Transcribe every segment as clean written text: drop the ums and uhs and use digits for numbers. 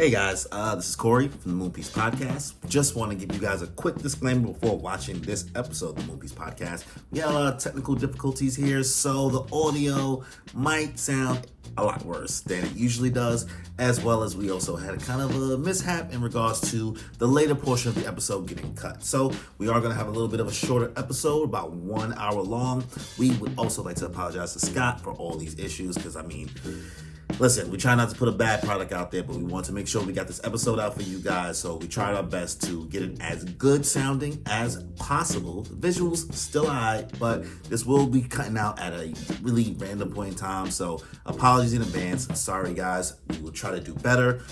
Hey guys, this is Corey from the Moon Piece Podcast. Just want to give you guys a quick disclaimer before watching this episode of the Moon Piece Podcast. We had a lot of technical difficulties here, so the audio might sound a lot worse than it usually does, as well as we also had kind of a mishap in regards to the later portion of the episode getting cut. So we are going to have a little bit of a shorter episode, about 1 hour long. We would also like to apologize to Scott for all these issues, because listen, we try not to put a bad product out there, but we want to make sure we got this episode out for you guys. So we tried our best to get it as good sounding as possible. The visuals still alright, but this will be cutting out at a really random point in time. So apologies in advance. Sorry guys. We will try to do better.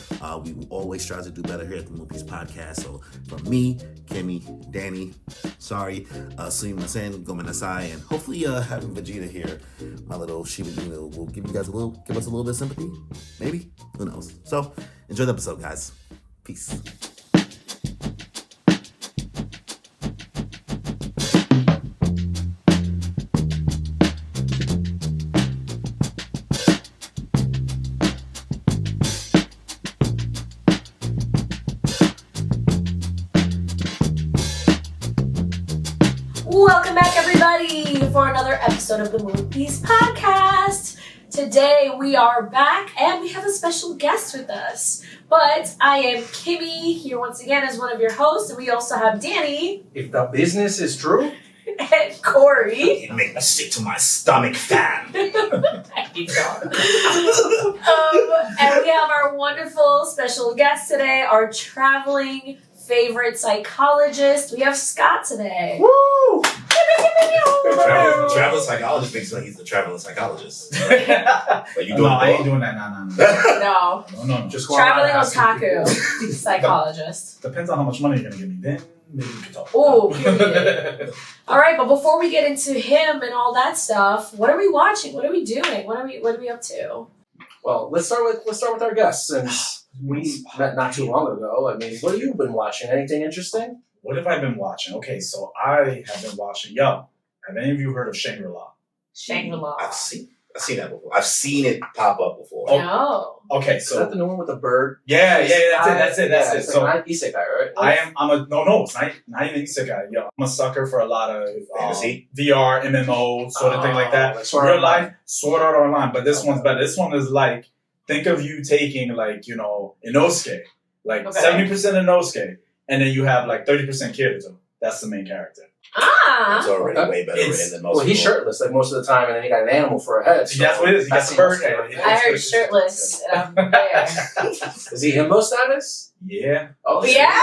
We will always try to do better here at the Moon Piece Podcast. So from me, Kimmy, Danny, sorry, sumimasen, gomenasai, and hopefully having Vegeta here, my little Shiba Inu, will give us a little bit of sympathy. Maybe? Who knows? So, enjoy the episode, guys. Peace. Welcome back, everybody, for another episode of the Moon Piece Podcast. Today we are back and we have a special guest with us. But I am Kimmy here once again as one of your hosts, and we also have Danny. If the business is true. And Corey. You make me sick to my stomach, fam. And we have our wonderful special guest today, our traveling favorite psychologist. We have Scott today. Woo! Traveling psychologist makes it like he's the traveling psychologist. Like you doing I ain't doing that. No. No. Just Traveling otaku psychologist. Depends on how much money you're gonna give me. Then maybe we can talk. Oh, period. All right, but before we get into him and all that stuff, what are we watching? What are we doing? What are we up to? Well, let's start with our guests, since we met not too long ago. I mean, what have you been watching? Anything interesting? What have I been watching? Okay, so I have been watching. Have any of you heard of Shangri-La? Shangri-La. I've seen that before. I've seen it pop up before. No. Okay, Is that the new one with the bird? Yeah, that's it. It's So like isekai, right? it's not even isekai. I'm a sucker for a lot of Fantasy? VR, MMO, sort of thing like that. Like Sword Art Real Online. life, Sword Art Online, but this one's better. This one is like, think of you taking Inosuke, like Okay. 70% Inosuke, and then you have like 30% Kirito. That's the main character. Ah. It's already way better It's- written than most Well, he's people. shirtless like most of the time, and then he got an animal for a head. So That's what it is. He got that the bird seems head. like- I heard shirtless, and I'm there. Is he himbo status? Yeah. Oh Yeah?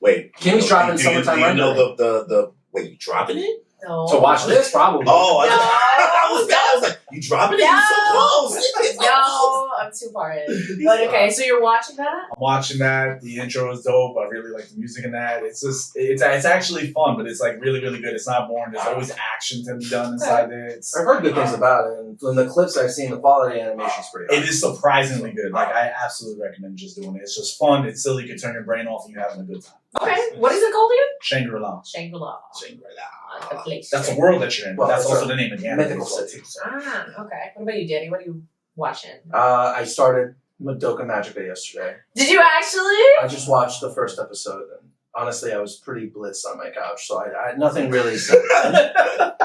Wait. Kimmy's dropping do you summertime know rendering. the wait, you dropping it? No. To watch this, probably. Oh, I No. was like, you dropping it? No. You're so close. It's so No, I'm too far in. But okay, so you're watching that? I'm watching that. The intro is dope. I really like the music in that. It's actually fun, but it's like really, really good. It's not boring. There's always action to be done inside there. I've heard good things about it, and from the clips I've seen, the quality animation's pretty It is surprisingly good. Like, I absolutely recommend just doing it. It's just fun. It's silly. You can turn your brain off and you're having a good time. Okay. What is it called again? Shangri-La. Shangri-La. Shangri-La. The place. That's the world that you're in. But Well, that's it's also a the name of the anime. mythical as well, city. too, so. Ah, okay. What about you, Danny? What are you watching? I started Madoka Magica yesterday. Did you actually? I just watched the first episode, and honestly, I was pretty blitzed on my couch, so I had nothing really said.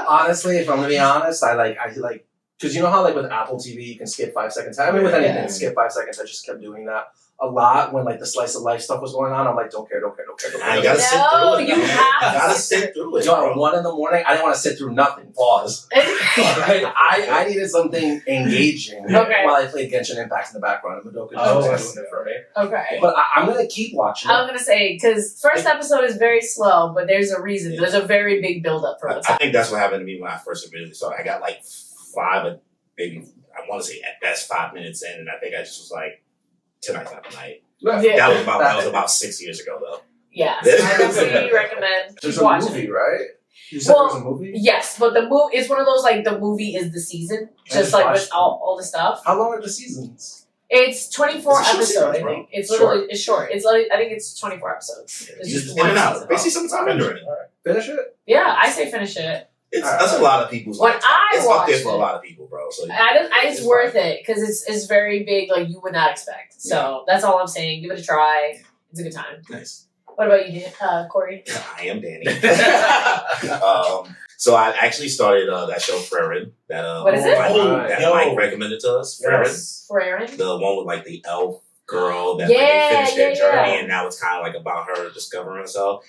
Honestly, if I'm gonna be honest, I like, because you know how like with Apple TV you can skip 5 seconds. I mean, with anything, Yeah. skip 5 seconds. I just kept doing that a lot when like the slice of life stuff was going on. I'm like, don't care. Nah, you gotta sit No, through it. you man. have You gotta to sit through it. So bro. at 1 a.m, I didn't want to sit through nothing. Pause. I needed something engaging Okay. while I played Genshin Impact in the background, and Madoka Oh, I was see. doing it for me. Okay. But I'm gonna keep watching it. I'm gonna say, because first episode is very slow, but there's a reason. Yeah. There's a very big build up for what's I think that's what happened to me when I first really started. I got like 5, maybe I want to say at best 5 minutes in, and I think I just was like, tonight's not the night. Yeah. That was about 6 years ago though. Yeah, so I definitely recommend There's keep a watching movie, it. right? You said Well, there was a movie? Yes, but the movie it's one of those like the movie is the season, I just just like watched with all the stuff. How long are the seasons? It's 24 It's a short episodes. series, I bro. think it's literally it's short. It's like I think it's 24 episodes. It's You just just one in and out. season. Basically, sometimes rendering. All right. Finish it? Yeah, I say finish it. That's a lot of people's. When lifetime. I it's up there watched for a it- lot of people, bro. So It's worth it because it's very big, like you would not expect. So that's all I'm saying. Give it a try. It's a good time. Nice. What about you, Corey? I am Danny. So I actually started that show Frerin. That What is it? Mike recommended to us. Yes. For Aaron? The one with like the elf girl that Yeah, they finished their yeah, journey, yeah. and now it's kind of like about her discovering herself.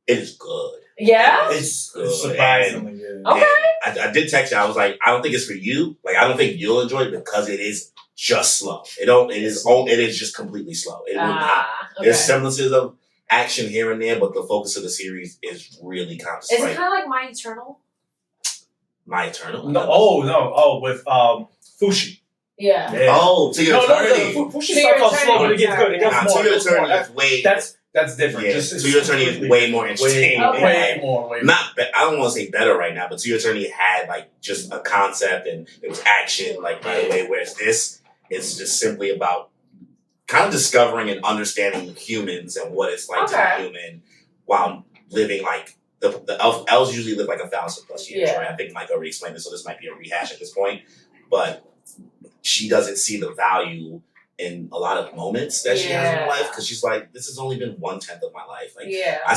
It is good. Yeah? It's good. It's surprisingly good. Okay. And I did text you. I was like, I don't think it's for you. Like, I don't think you'll enjoy it because it is just slow. It is just completely slow. It will not. Okay. There's semblances of action here and there, but the focus of the series is really kind of. Is it kind of like My Eternal? My Eternal? No, with Fushi. Yeah. Oh, To Your Eternity. Fushi To Your starts off slow, but it Eternity. gets good. It Nah, gets more. To Your It gets more. Eternity is way. That's different. Yeah, Just, To Your Eternity is way more interesting. Okay. Way more. Not, I don't want to say better right now, but To Your Eternity had like just a concept and it was action like right away. Whereas this, it's just simply about kind of discovering and understanding humans and what it's like to be human while living like the elves usually live like 1,000+ years, right? I think Mike already explained this, so this might be a rehash at this point. But she doesn't see the value in a lot of moments that she has in her life because she's like, this has only been 1/10 of my life. Like, I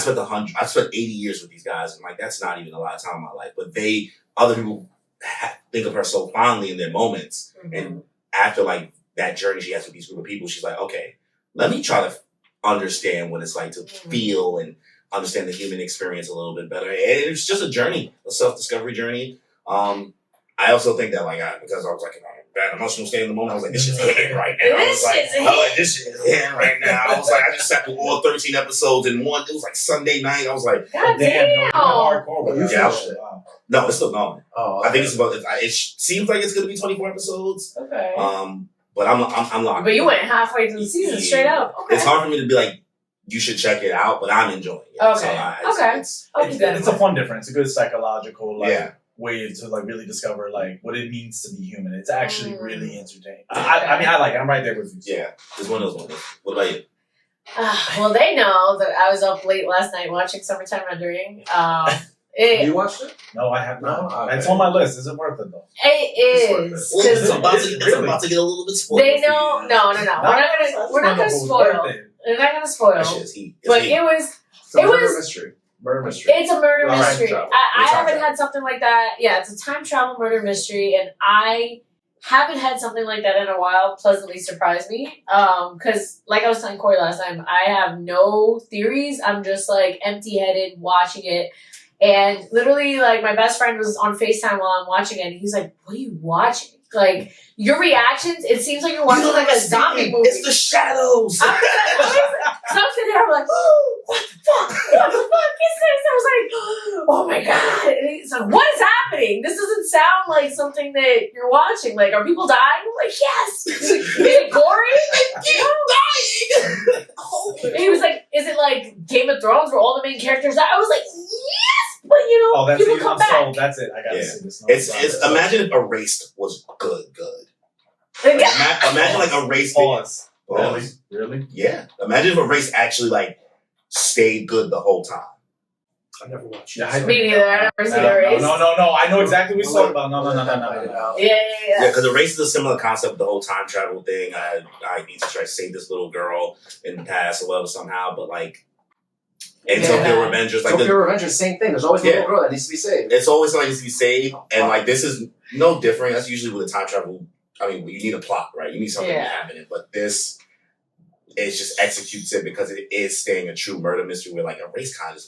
spent 80 years with these guys, and like that's not even a lot of time in my life. But other people think of her so fondly in their moments, and after like that journey she has with these group of people, she's like, okay, let me try to understand what it's like to feel and understand the human experience a little bit better. And it's just a journey, a self-discovery journey. I also think that because I was like in a bad emotional state in the moment, I was like, this shit's hitting right now. I was like, this shit is hitting right now. I was like, I just sat through all 13 episodes in one. It was like Sunday night. I was like, God damn. Hardcore, but Yeah. wow. no, it's still going. Oh, I think it's about. It seems like it's going to be 24 episodes. Okay. But I'm locked. But you went halfway through the season straight up. Okay. It's hard for me to be like, you should check it out, but I'm enjoying it. Okay. It's a fun difference. It's a good psychological way to like really discover like what it means to be human. It's actually really entertaining. I mean, I like it. I'm right there with you. Yeah, it's one of those ones. What about you? Well, they know that I was up late last night watching Summertime Rendering. You watched it? No, I have not. No? Okay. It's on my list. Is it worth it though? It is. Well, it's about to get a little bit spoiled. They know. No. We're not gonna spoil. They're not gonna spoil. That shit is heat. But heat. it was. It's a It murder was- mystery. Murder mystery. It's a murder Well, mystery. time travel. I Time haven't travel. had something like that. Yeah, it's a time travel murder mystery, and I haven't had something like that in a while. Pleasantly surprised me. Because like I was telling Corey last time, I have no theories. I'm just like empty-headed watching it. And literally, like, my best friend was on FaceTime while I'm watching it, and he's like, what are you watching? Like, your reactions, it seems like you're watching like a zombie movie. It's the shadows. So I'm sitting there, I'm like, what the fuck? What the fuck is this? I was like, oh my god. And he's like, what is happening? This doesn't sound like something that you're watching. Like, are people dying? I'm like, yes. Is it gory? And he was like, is it like Game of Thrones where all the main characters die? I was like, yes, but people come back. So that's it. I gotta see this. It's imagine if Erased was good. Like, Imagine like Erased. Pause. Pause. Really? Yeah. Imagine if Erased actually like stayed good the whole time. I never watched Yeah, it. me neither. I never seen Erased. No. I know exactly what you're talking about. No. Yeah. Yeah, because Erased is a similar concept, the whole time travel thing. I need to try to save this little girl in the past or whatever somehow, but like in Tokyo Revengers, like Tokyo Revengers, same thing. There's always a little girl that needs to be saved. it's always something that needs to be saved, and like this is no different. That's usually with a time travel. I mean, you need a plot, right? You need something to happen, but this it just executes it because it is staying a true murder mystery where like Erased kind of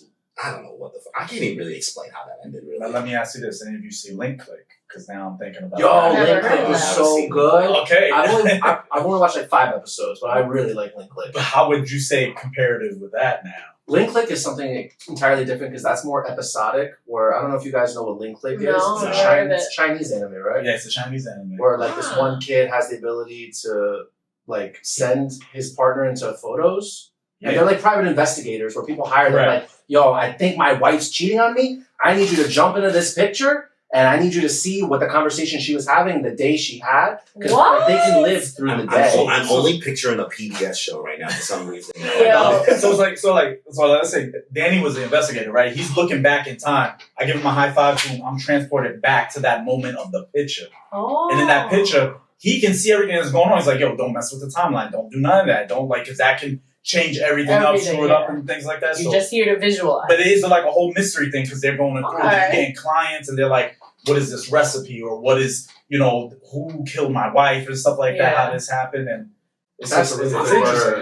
I don't know what the fuck. I can't even really explain how that ended. Really, Now, let me ask you this: any of you see Link Click? Because now I'm thinking about. Yo, Never Link heard Click of was that. so good. Okay. I've only watched like 5 episodes, but I really like Link Click. But how would you say comparative with that now? Link Click is something entirely different because that's more episodic. Where I don't know if you guys know what Link Click is. No, It's a I've heard of it. Chinese anime, right? Yeah, it's a Chinese anime. Where like this one kid has the ability to like send his partner into photos. And they're like private investigators where people hire them like, yo, I think my wife's cheating on me. I need you to jump into this picture And I need you to see what the conversation she was having the day she had. Because What? they can live through the day. I'm only picturing a PBS show right now for some reason. Yo. So let's say Danny was the investigator, right? He's looking back in time. I give him a high five, boom, I'm transported back to that moment of the picture. Oh. And in that picture, he can see everything that's going on. He's like, yo, don't mess with the timeline. Don't do none of that. Don't because that can change everything up, screw it up, and things like that. You're just here to visualize. But it is like a whole mystery thing because they're going through, they're getting clients, and they're like, what is this recipe, or what is, who killed my wife, and stuff like that, how this happened, and it's interesting.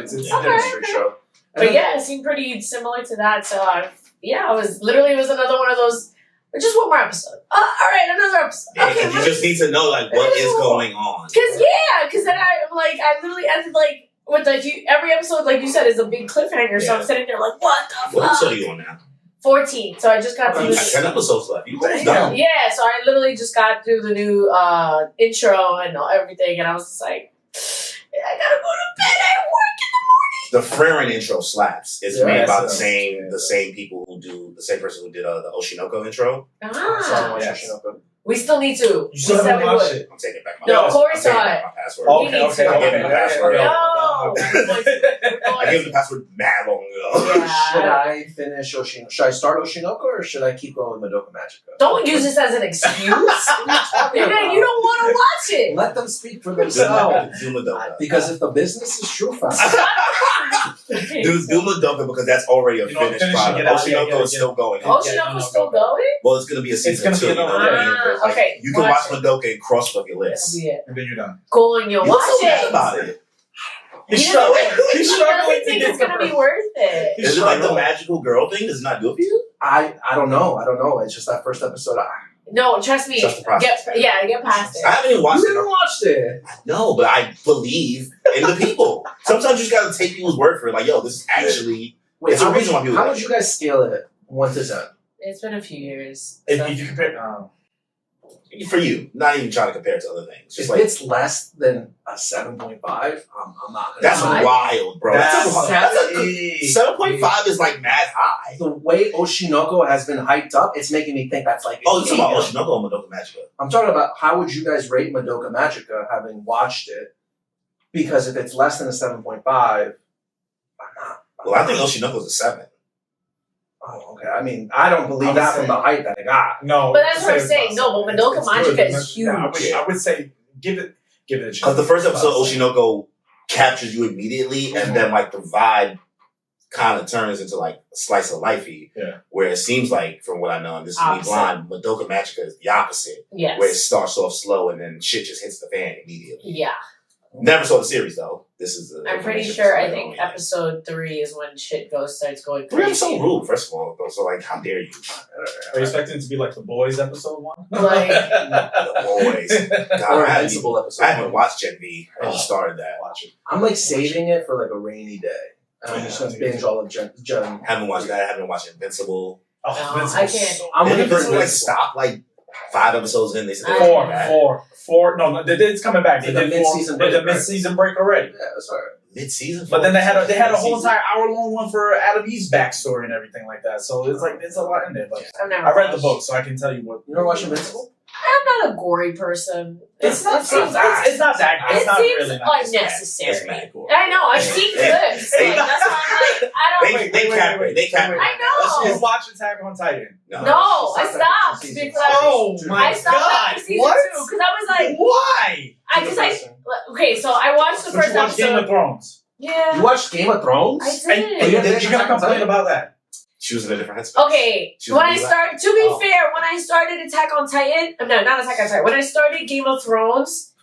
It's a mystery show. But yeah, it seemed pretty similar to that, so it was another one of those, just one more episode. All right, another episode. Yeah, Okay, you just need to know, like, what is going on. Because then I literally ended, like, with every episode, like you said, is a big cliffhanger, so I'm sitting there like, what the fuck? What episode are you on now? 14, so I just got through You got 10 episodes left. You almost done. Yeah, so I literally just got through the new intro and everything, and I was just like, I gotta go to bed at work in the morning. The Frerin intro slaps. It's made by the same people who do, the same person who did the Oshinoko intro. We still need to. You still haven't watched it. I'm taking back my No, password. Corey saw it. My password. Okay. I gave him the password. No. I gave him the password mad long ago. Yeah. Should I finish Oshinoko? Should I start Oshinoko or should I keep going with Madoka Magica? Don't use this as an excuse. You don't want to watch it. Let them speak for themselves. Do Madoka. Because if the business is true, fine. Do Madoka because that's already a finished product. Oshinoko is still going. Oshinoko's still going? Well, it's going to be a season 2. Okay. You can watch Madoka and cross off your list. And then you're done. Go on your watch it. About it. He's struggling. He doesn't think it's going to be worth it. Is it like the magical girl thing? Does it not do it for you? I don't know. It's just that first episode. No, trust me. Trust the process. Get past it. I haven't even watched You haven't watched it. No, but I believe in the people. Sometimes you just got to take people's word for it. Like, yo, this is actually... Wait, it's a reason why people how like would you guys scale it 1 to 10? It's been a few years. If you compare... For you, not even trying to compare it to other things. Just If like it's less than a 7.5, I'm not gonna. that's Five? wild, bro. That's 7.5 is like mad high. The way Oshinoko has been hyped up, it's making me think that's like. Oh, you're talking about Oshinoko or Madoka Magica? I'm talking about how would you guys rate Madoka Magica having watched it? Because if it's less than a 7.5, I'm not. Well, I think Oshinoko's a 7. Oh, okay. I mean, I don't believe that from the hype that it got. No. But that's what I'm saying. No, but Madoka Magica is huge. I would say give it a chance. Because the first episode, Oshinoko captures you immediately, and then like the vibe kind of turns into like a slice of lifey. Yeah. Where it seems like, from what I know, and this is me blind, Madoka Magica is the opposite. Yes. Where it starts off slow and then shit just hits the fan immediately. Yeah. Never saw the series though. This is. I'm pretty sure. I think episode 3 is when shit starts going crazy. 3 episodes ruled, first of all. So like, how dare you? Are you expecting it to be like The Boys episode 1? Like The Boys. God, Or I Invincible episode. haven't watched Gen V. I haven't started that. Watch it. I'm like saving it for like a rainy day. And I'm just gonna binge all of Gen. Haven't watched that. I haven't watched Invincible. No, I can't. I'm Didn't gonna Invincible like stop like 5 episodes in? They said Four. No, it's coming back. They The did mid-season They did break, the mid-season break already. Yeah, that's all right. Mid-season. But then they had a whole entire hour-long one for Adam Eve's backstory and everthing like that. So it's like there's a lot in there. But I've never. I read the watched. book, so I can tell you what. You ever watch Invincible? I'm not a gory person. It's not that. It's It not seems really not. unnecessary. It's mad cool. I know. I've seen clips. Like, that's why I'm like, I don't. They cap it. I know. Let's watch Attack on Titan. No, I stopped because I stopped after season 2 because I was like, why? Okay, so I watched the But first you watched Game of episode. Thrones. Yeah, You watched Game of Thrones? I And did. you're gonna complain about that? She was in a different headspace. Okay, She was when I in the started, to be fair, when I started Attack on Titan, no, not Attack on Titan. When I started Game of Thrones,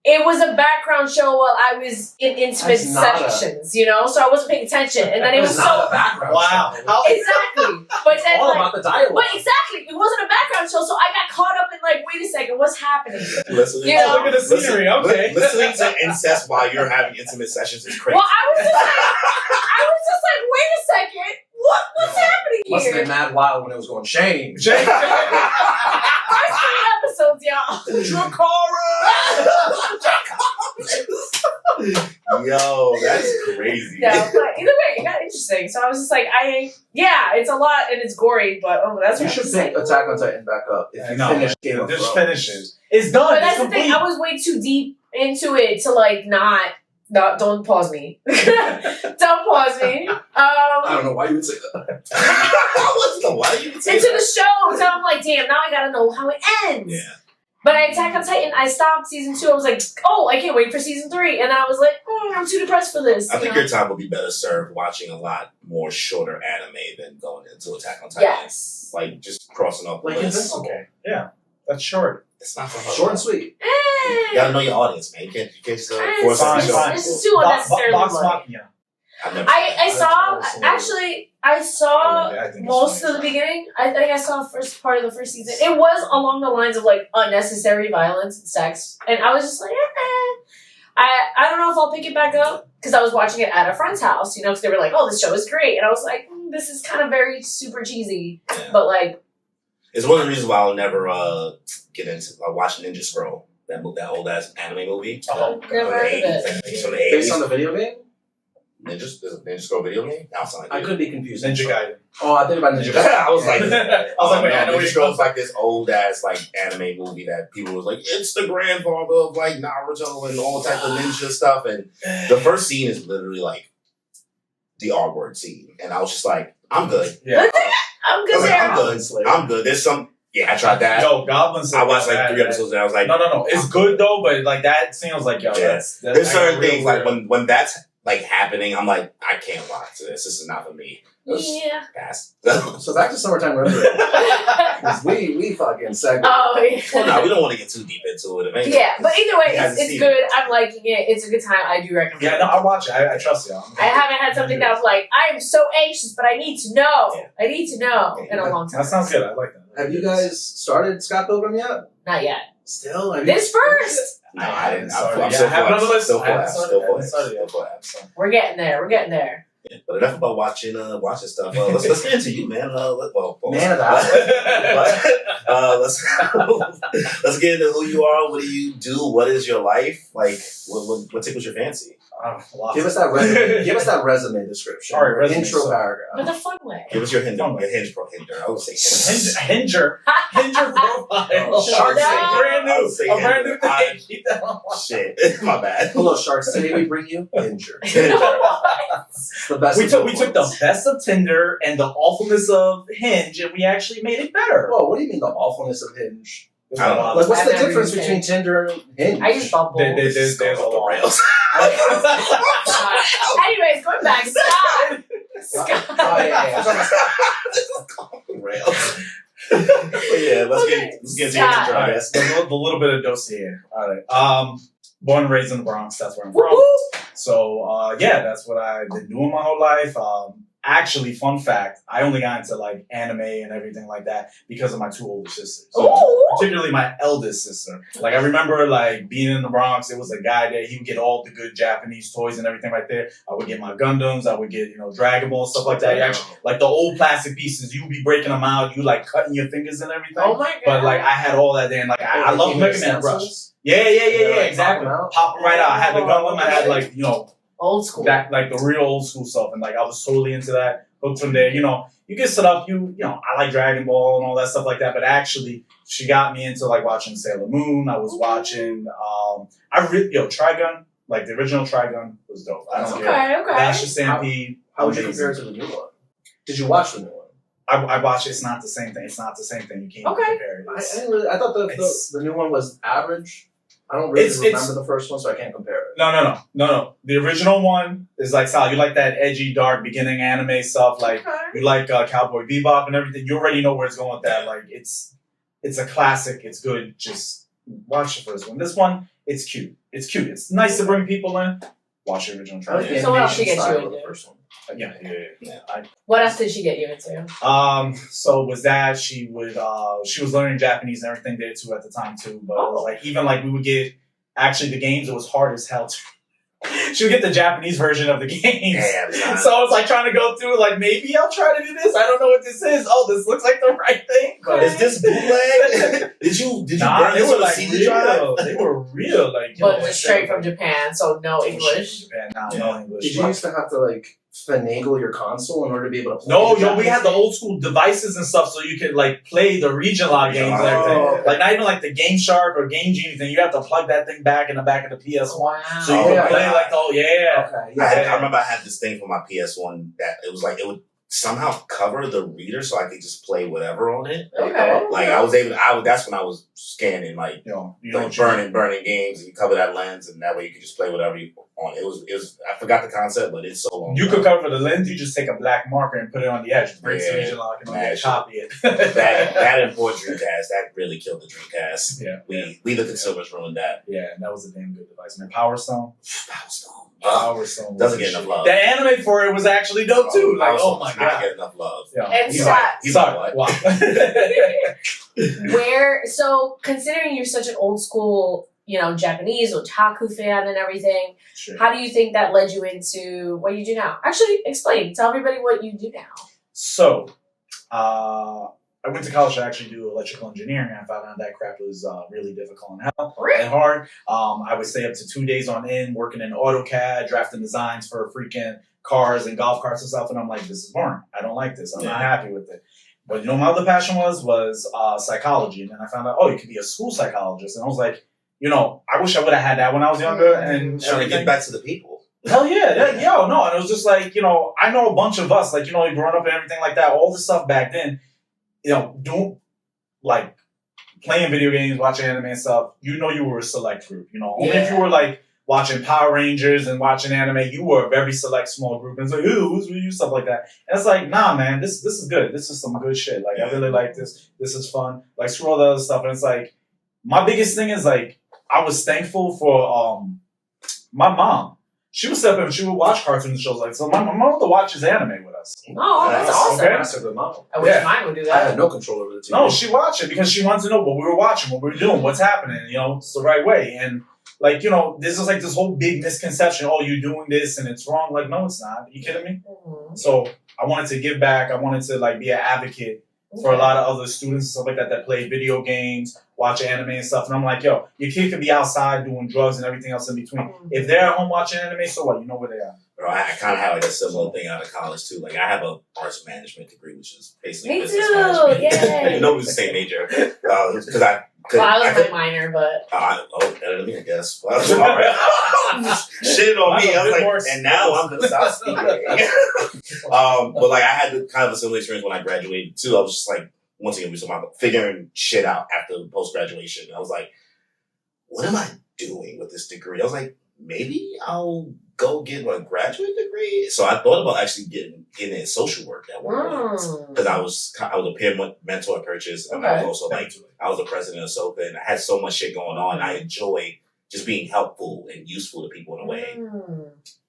it was a background show while I was in intimate sections, you know, so I wasn't paying attention, and then it was not so a background. Wow. show. exactly. But then, All like, about the dialogue. but exactly, it wasn't a background show, so I got caught up in like, wait a second, what's happening? Listening, You know? Look at the scenery. Okay. listening to incest while you're having intimate sessions is crazy. Well, I was just like, wait a second, what's happening Must have here? been mad wild when it was going, shame. First 3 episodes, y'all. Drakara! Yo, that's crazy. Yeah, but either way, it got interesting. So I was just like, it's a lot and it's gory, but that's You what should I'm pick saying. Attack on Titan back up if you finish Game of Thrones. Just finish it. It's done. But that's it's the thing. complete. I was way too deep into it to like not. Don't pause me. Don't pause me. I don't know why you would say that. Why you would say into that? the show, so I'm like, damn. Now I gotta know how it ends. Yeah. But I Attack on Titan, I stopped season 2. I was like, oh, I can't wait for season 3. And then I was like, I'm too depressed for this. I think your time would be better served watching a lot more shorter anime than going into Attack on Titan. Yes. Like just crossing off. Like Invincible. Okay. Yeah, that's short. It's not for her. Short and sweet. You gotta know your audience, man. You can't just force Fine, it to show. fine. This is too unnecessarily Box long. Machina. I saw I think most it's of the funny. beginning. I think I saw first part of the first season. It was along the lines of like unnecessary violence and sex, and I was just like, I don't know if I'll pick it back up because I was watching it at a friend's house, because they were like, oh, this show is great, and I was like, this is kind of very super cheesy, but like, It's one of the reasons why I'll never get into watching Ninja Scroll, that old ass anime movie. Oh, never heard of it. It's from the Based 80s. on the video game? Ninja Scroll video game? That sounds like I it. could be confused. Ninja Gaiden. Oh, I think about Ninja Gaiden. I was like, I was like, wait, I know what Ninja you're Scroll's like this old ass like anime movie that people was like, it's the grandfather of like Naruto and all type of ninja stuff. And the first scene is literally like the R word scene, and I was just like, I'm good. Yeah. I'm I good was like, there. I'm good. I'm good. There's some. Yeah, I tried that. Yo, Goblin Slayer. I watched like 3 episodes, and I was like, No. It's good though, but like that scene, I was like, yo, Yeah. that's There's certain real things like weird. when that's like happening, I'm like, I can't watch this. This is not for me. Yeah. Pass. So back to Summertime Rendering. Because we fucking segment. Oh, yeah. Well, no, we don't want to get too deep into it. Eventually, Yeah, but either way, You haven't it's seen good. it. I'm liking it. It's a good time. I do recommend Yeah, it. no, I'll watch it. I trust you. I haven't had something that I'm like, I am so anxious, but I need to know. Yeah. I need to know in a long time. That sounds good. I like that. Have you guys started Scott Pilgrim yet? Not yet. Still? This first. No, I didn't. Started. I'm Yeah, still I have for it on the list. Still I for haven't apps. started. Still I for haven't started yet. apps. So. We're getting there. We're getting there. Yeah, but enough about watching stuff. Let's get into you, man. Man of the house. Let's get into who you are. What do you do? What is your life like? What tickles your fancy? Give us that resume. Give us that resume description. All right, resume, Intro so- paragraph. But the fun way. Give us your Hinder. Fun. Your Hinge I would say Hinder. Hinger profile. Oh, Shark No. Tank. Brand I new. would say A brand Hinder. new thing. Keep that on. Shit, my bad. Hello, Sharks. Today we bring you Injured. It's the best. We of took both the worlds. best of Tinder and the awfulness of Hinge, and we actually made it better. Whoa, what do you mean the awfulness of Hinge? I don't know. Like, what's I've the never difference used between Hinge. Tinder and Hinge? I use Bumble. There's a off the lot. rails. Anyways, going back. Scott. Scott. Oh, yeah. Rails. Yeah, let's Okay, get into your Scott. intro, I Alright, guess. the little bit of dossier. Alright. Born and raised in the Bronx, that's where I'm from. Woo-hoo. So that's what I've been doing my whole life. Actually, fun fact, I only got into like anime and everything like that because of my 2 older sisters. Ooh. Particularly my eldest sister. Like I remember like being in the Bronx, it was a guy there, he would get all the good Japanese toys and everything right there. I would get my Gundams, I would get, Dragon Ball, stuff like that. You actually, like the old plastic pieces, you would be breaking them out, you like cutting your fingers and everything. Oh my god. But like I had all that there and like I love Mega Man Rush. Yeah, like, exactly. pop 'em out? Pop them right out. I had the Gundam, I had like, old school. that like the real old school stuff, and like I was totally into that. Hooked from there, you get set up. I like Dragon Ball and all that stuff like that. But actually, she got me into like watching Sailor Moon. I was watching. Trigun, like the original Trigun was dope. I don't care. Okay. Dasher Stampede. How would you amazing. compare it to the new one? Did you watch the new one? I watched it. It's not the same thing. You can't even Okay. compare it. I thought the new one was average. I don't really remember the first one, so I can't compare it. No. The original one is like solid. You like that edgy, dark beginning anime stuff. Like you like Cowboy Bebop and everything. You already know where it's going with that. Like it's a classic. It's good. Just watch the first one. This one, it's cute. It's nice to bring people in. Watch the original I like the trailer. So what else animation she gets style you of the into? first one. Yeah. What else did she get you into? So was that she was learning Japanese and everything there too at the time too. But it was like even like we would get actually the games. It was hard as hell. she would get the Japanese version of the games. Damn, so I was like trying to go through, like maybe I'll try to do this. I don't know what this is. Oh, this looks like the right thing. But is this bootleg? did you burn they this were on a like CD drive? real. They were real, like. But it was straight from Japan, so no English. No English. Did you used to have to like finagle your console in order to be able to play? No, we had the old school devices and stuff, so you could like play the region lock games and everything. Okay. Like not even like the Game Shark or Game Genie thing. You have to plug that thing back in the back of the PS1, Wow. so you could play like Okay, I remember I had this thing for my PS1 that it was like it would somehow cover the reader so I could just play whatever on it. Okay. Like I was able to, that's when I was scanning like you burning games, and you cover that lens, and that way you could just play whatever you on. It was I forgot the concept, but it's so long. You could cover the lens. You just take a black marker and put it on the edge, break the region lock, and then copy it. that and poor Dreamcast that really killed the Dreamcast. Yeah, we the consumers ruined that. Yeah, and that was a damn good device, man. Power Stone. Power Stone doesn't get enough love. The anime for it was actually dope too. Like, oh my god, not get enough love. And He's like, wow. So considering you're such an old school, Japanese otaku fan and everything, how do you think that led you into what you do now? Actually, explain. Tell everybody what you do now. So, I went to college to actually do electrical engineering, and I found out that crap was really difficult and hard. I would stay up to 2 days on end working in AutoCAD, drafting designs for freaking cars and golf carts and stuff. And I'm like, this is boring. I don't like this. I'm not happy with it. But my other passion was psychology. And then I found out, you could be a school psychologist. And I was like, I wish I would have had that when I was younger. And trying to get back to the people. Hell yeah. No. And it was just like, I know a bunch of us, like, growing up and everything like that, all the stuff back then, don't like playing video games, watching anime and stuff. You were a select group. Only if you were like watching Power Rangers and watching anime, you were a very select small group. And it's like, who's with you? Stuff like that. And it's like, nah, man, this is good. This is some good shit. Like, I really like this. This is fun. Like, screw all the other stuff. And it's like, my biggest thing is like, I was thankful for my mom. She would step in and she would watch cartoon shows like so. My mother watches anime with us. Oh, that's awesome. Okay. That's a good mom. I wish mine would do that. I had no control over the TV. No, she watched it because she wanted to know what we were watching, what we were doing, what's happening. It's the right way. And like, this is like this whole big misconception. Oh, you're doing this and it's wrong. Like, no, it's not. Are you kidding me? Mm-hmm. So I wanted to give back. I wanted to like be an advocate for a lot of other students and stuff like that play video games, watch anime and stuff. And I'm like, your kid could be outside doing drugs and everything else in between. Mm-hmm. If they're at home watching anime, so what? You know where they are. Bro, I kind of had like a similar thing out of college too. Like I have a arts management degree, which is basically Me business too. management. Yay. It was the same major because I was my minor, but better than me, I guess. Well, shit on me. I was like, and now I'm gonna stop speaking. But like I had kind of a similar experience when I graduated too. I was just like, once again, we were talking about figuring shit out after post graduation. I was like, what am I doing with this degree? I was like, maybe I'll go get a graduate degree. So I thought about actually getting in social work at one point because I was a peer mentor at Purchase, and I was also like I was the president of SOPA, and I had so much shit going on. I enjoy just being helpful and useful to people in a way.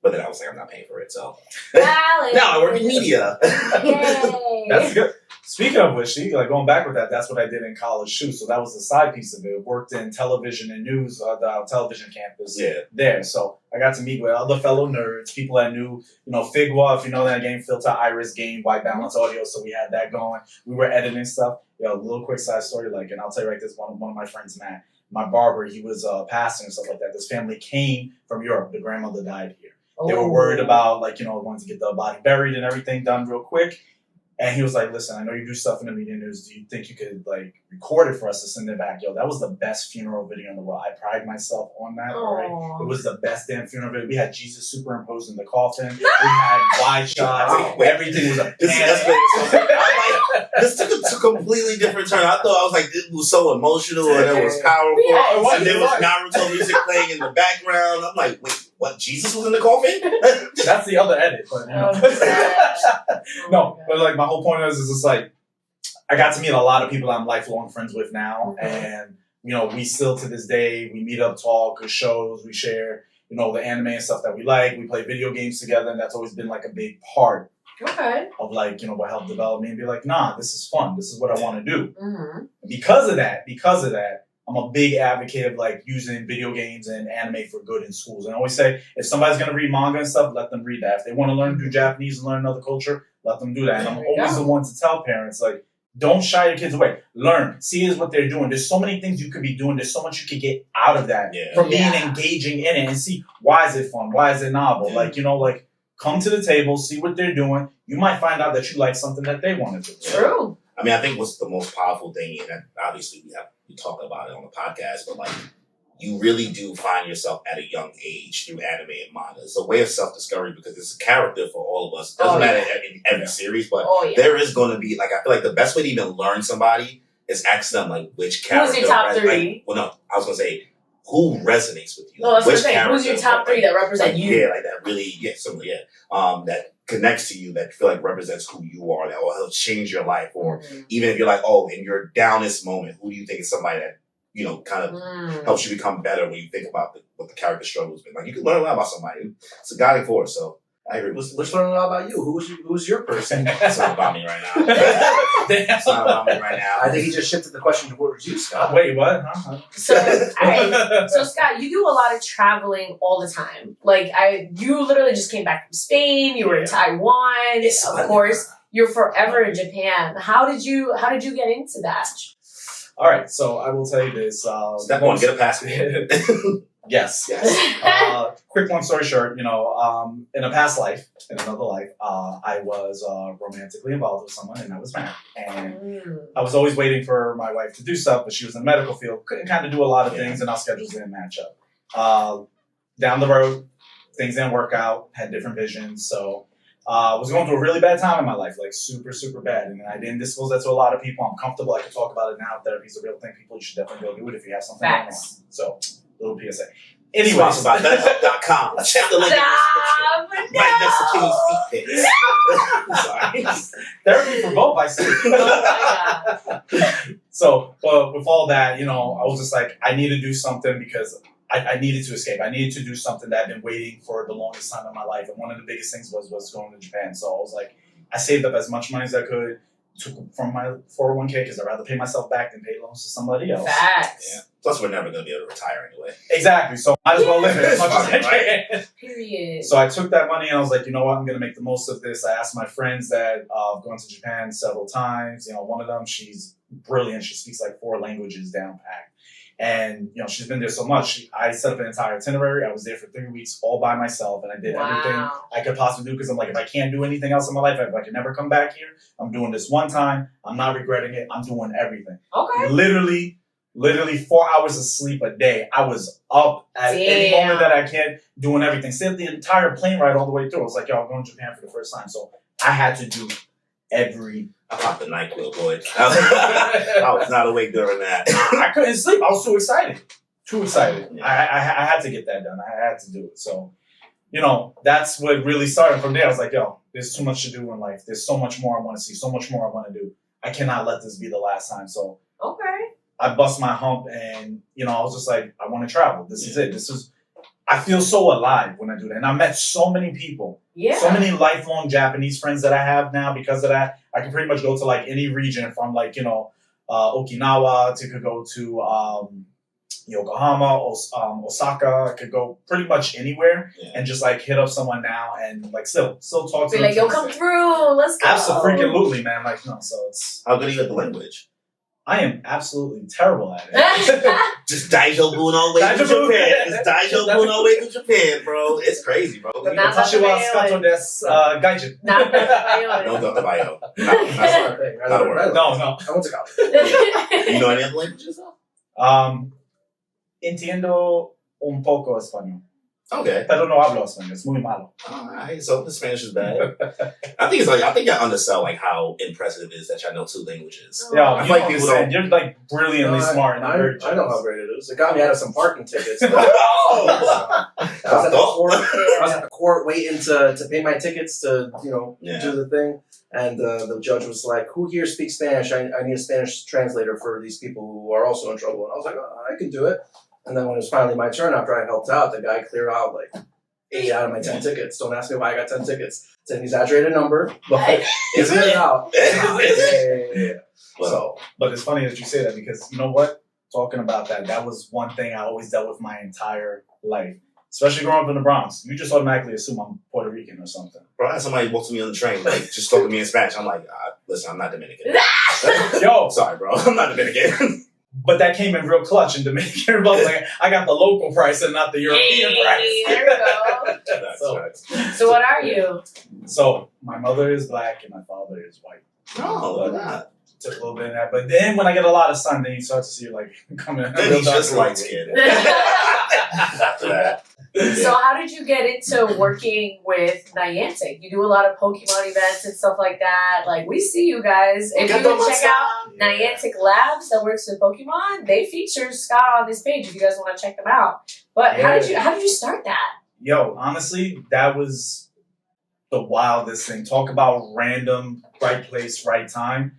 But then I was like, I'm not paying for it, so now I work in media. Yay. That's good. Speaking of which, like going back with that, that's what I did in college too. So that was the side piece of it. Worked in television and news, the television campus there. So I got to meet with other fellow nerds, people that knew, Figwa, if you know that game, Filter Iris game, White Balance Audio. So we had that going. We were editing stuff. A little quick side story, and I'll tell you this, one of my friends, Matt, my barber, he was passing and stuff like that. This family came from Europe. The grandmother died here. They were worried about, wanting to get the body buried and everything done real quick. And he was like, listen, I know you do stuff in the media news. Do you think you could, record it for us to send it back? That was the best funeral video in the world. I pride myself on that, right? It was the best damn funeral video. We had Jesus superimposed in the coffin. We had wide shots. Everything was a This took a completely different turn. I thought I was like, it was so emotional and it was powerful. And there was Naruto music playing in the background. I'm like, wait, what? Jesus was in the coffin? That's the other edit. But, no, but my whole point is just I got to meet a lot of people I'm lifelong friends with now. And, we still to this day, we meet up, talk, shows, we share, the anime and stuff that we like. We play video games together, and that's always been a big part of what helped develop me and be like, nah, this is fun. This is what I want to do. Mm-hmm. Because of that, I'm a big advocate of like using video games and anime for good in schools. And I always say, if somebody's going to read manga and stuff, let them read that. If they want to learn to do Japanese and learn another culture, let them do that. And I'm always the one to tell parents, like, don't shy your kids away. Learn. See is what they're doing. There's so many things you could be doing. There's so much you could get out of that from being engaging in it and see why is it fun? Why is it novel? Yeah. Like, you know, like come to the table, see what they're doing. You might find out that you like something that they want to do. True. I mean, I think what's the most powerful thing, and obviously we talk about it on the podcast, but like you really do find yourself at a young age through anime and manga. It's a way of self-discovery because it's a character for all of us. It doesn't matter in every series, but there is going to be, like, I feel like the best way to even learn somebody is ask them, like, which character. Who's your top three? Like, well, no, I was going to say, who resonates with you? No, that's what I'm saying. Who's your top three that represent you? Yeah, like that really, that connects to you, that you feel like represents who you are, that will help change your life. Or even if you're like, oh, in your downest moment, who do you think is somebody that, you know, kind of helps you become better when you think about what the character struggle has been. Like, you can learn a lot about somebody. It's a guiding force, so I agree. Let's learn a lot about you. Who's your person? It's not about me right now. It's not about me right now. I think he just shifted the question towards you, Scott. Wait, what? So, so Scott, you do a lot of traveling all the time. Like, you literally just came back from Spain. You were in Taiwan. Of course, you're forever in Japan. How did you get into that? All right, so I will tell you this. Step one, get a passport. Yes. Quick long story short, you know, in a past life, in another life, I was romantically involved with someone and I was married. And I was always waiting for my wife to do stuff, but she was in the medical field, couldn't kind of do a lot of things, and our schedules didn't match up. Down the road, things didn't work out, had different visions, so I was going through a really bad time in my life, like super, super bad. And I didn't disclose that to a lot of people. I'm comfortable. I can talk about it now. Therapy's a real thing. People, you should definitely go do it if you have something going on. So, little PSA. Anyways. Sponsored by BetterHelp.com. Check the link in the description. Right next to Kimmy's feet pics. Sorry. Therapy for both, I see. Oh my God. So, with all that, you know, I was just like, I need to do something because I needed to escape. I needed to do something that I've been waiting for the longest time in my life. And one of the biggest things was going to Japan. So I was like, I saved up as much money as I could, took from my 401k because I'd rather pay myself back than pay loans to somebody else. Facts. Yeah. Plus, we're never going to be able to retire anyway. Exactly. So might as well live it as much as I can. Period. So I took that money and I was like, you know what? I'm going to make the most of this. I asked my friends that I've gone to Japan several times. You know, one of them, she's brilliant. She speaks like 4 languages down packed. And, you know, she's been there so much. I set up an entire itinerary. I was there for 3 weeks all by myself. And I did everything I could possibly do because I'm like, if I can't do anything else in my life, if I can never come back here, I'm doing this one time. I'm not regretting it. I'm doing everything. Okay. Literally 4 hours of sleep a day. I was up at any moment that I can, doing everything. Stayed the entire plane ride all the way through. I was like, yo, I'm going to Japan for the first time. So I had to do every... I popped the NyQuil, boy. I was not awake during that. I couldn't sleep. I was too excited. Too excited. Yeah. I had to get that done. I had to do it. So, you know, that's what really started. From there, I was like, yo, there's too much to do in life. There's so much more I want to see. So much more I want to do. I cannot let this be the last time. So I bust my hump and, you know, I was just like, I want to travel. This is it. I feel so alive when I do that. And I met so many people. Yeah. So many lifelong Japanese friends that I have now because of that. I can pretty much go to like any region from like, you know, Okinawa to could go to Yokohama, Osaka. I could go pretty much anywhere and just like hit up someone now and like still talk to them. Be like, yo, come through. Let's go. Absolutely, man. Like, no, so it's... How good are you at the language? I am absolutely terrible at it. Just Daijo Bun all the way to Japan. Just Daijo Bun all the way to Japan, bro. It's crazy, bro. No data bio. Not a word. No. I went to college. You know any other languages? Entiendo un poco español. Okay. Pero no hablo español. Es muy malo. Alright, so the Spanish is bad. I think I undersell like how impressive it is that y'all know 2 languages. Yeah, I feel like people don't. You're like brilliantly smart. And I know how great it is. It got me out of some parking tickets. I was at the court waiting to pay my tickets to do the thing, and the judge was like, "Who here speaks Spanish? I need a Spanish translator for these people who are also in trouble." And I was like, "Oh, I can do it." And then when it was finally my turn, after I helped out, the guy cleared out like 8 out of my 10 tickets. Don't ask me why I got 10 tickets. It's an exaggerated number, but it's cleared out. Yeah. But it's funny that you say that because you know what? talking about that. That was one thing I always dealt with my entire life. Especially growing up in the Bronx. You just automatically assume I'm Puerto Rican or something. Bro, I had somebody walk to me on the train, like, just talking to me in Spanish. I'm like, listen, I'm not Dominican. Yo. Sorry, bro. I'm not Dominican. But that came in real clutch in Dominican Republic. Like, I got the local price and not the European price. There we go. So what are you? So my mother is black and my father is white. Oh, look at that. Took a little bit of that. But then when I get a lot of sun, then you start to see like coming in. Then he's just light skinned. After that. So how did you get into working with Niantic? You do a lot of Pokemon events and stuff like that. Like, we see you guys. If you check out Niantic Labs that works with Pokemon, they feature Scott on this page if you guys want to check them out. But how did you start that? Yo, honestly, that was the wildest thing. Talk about random, right place, right time.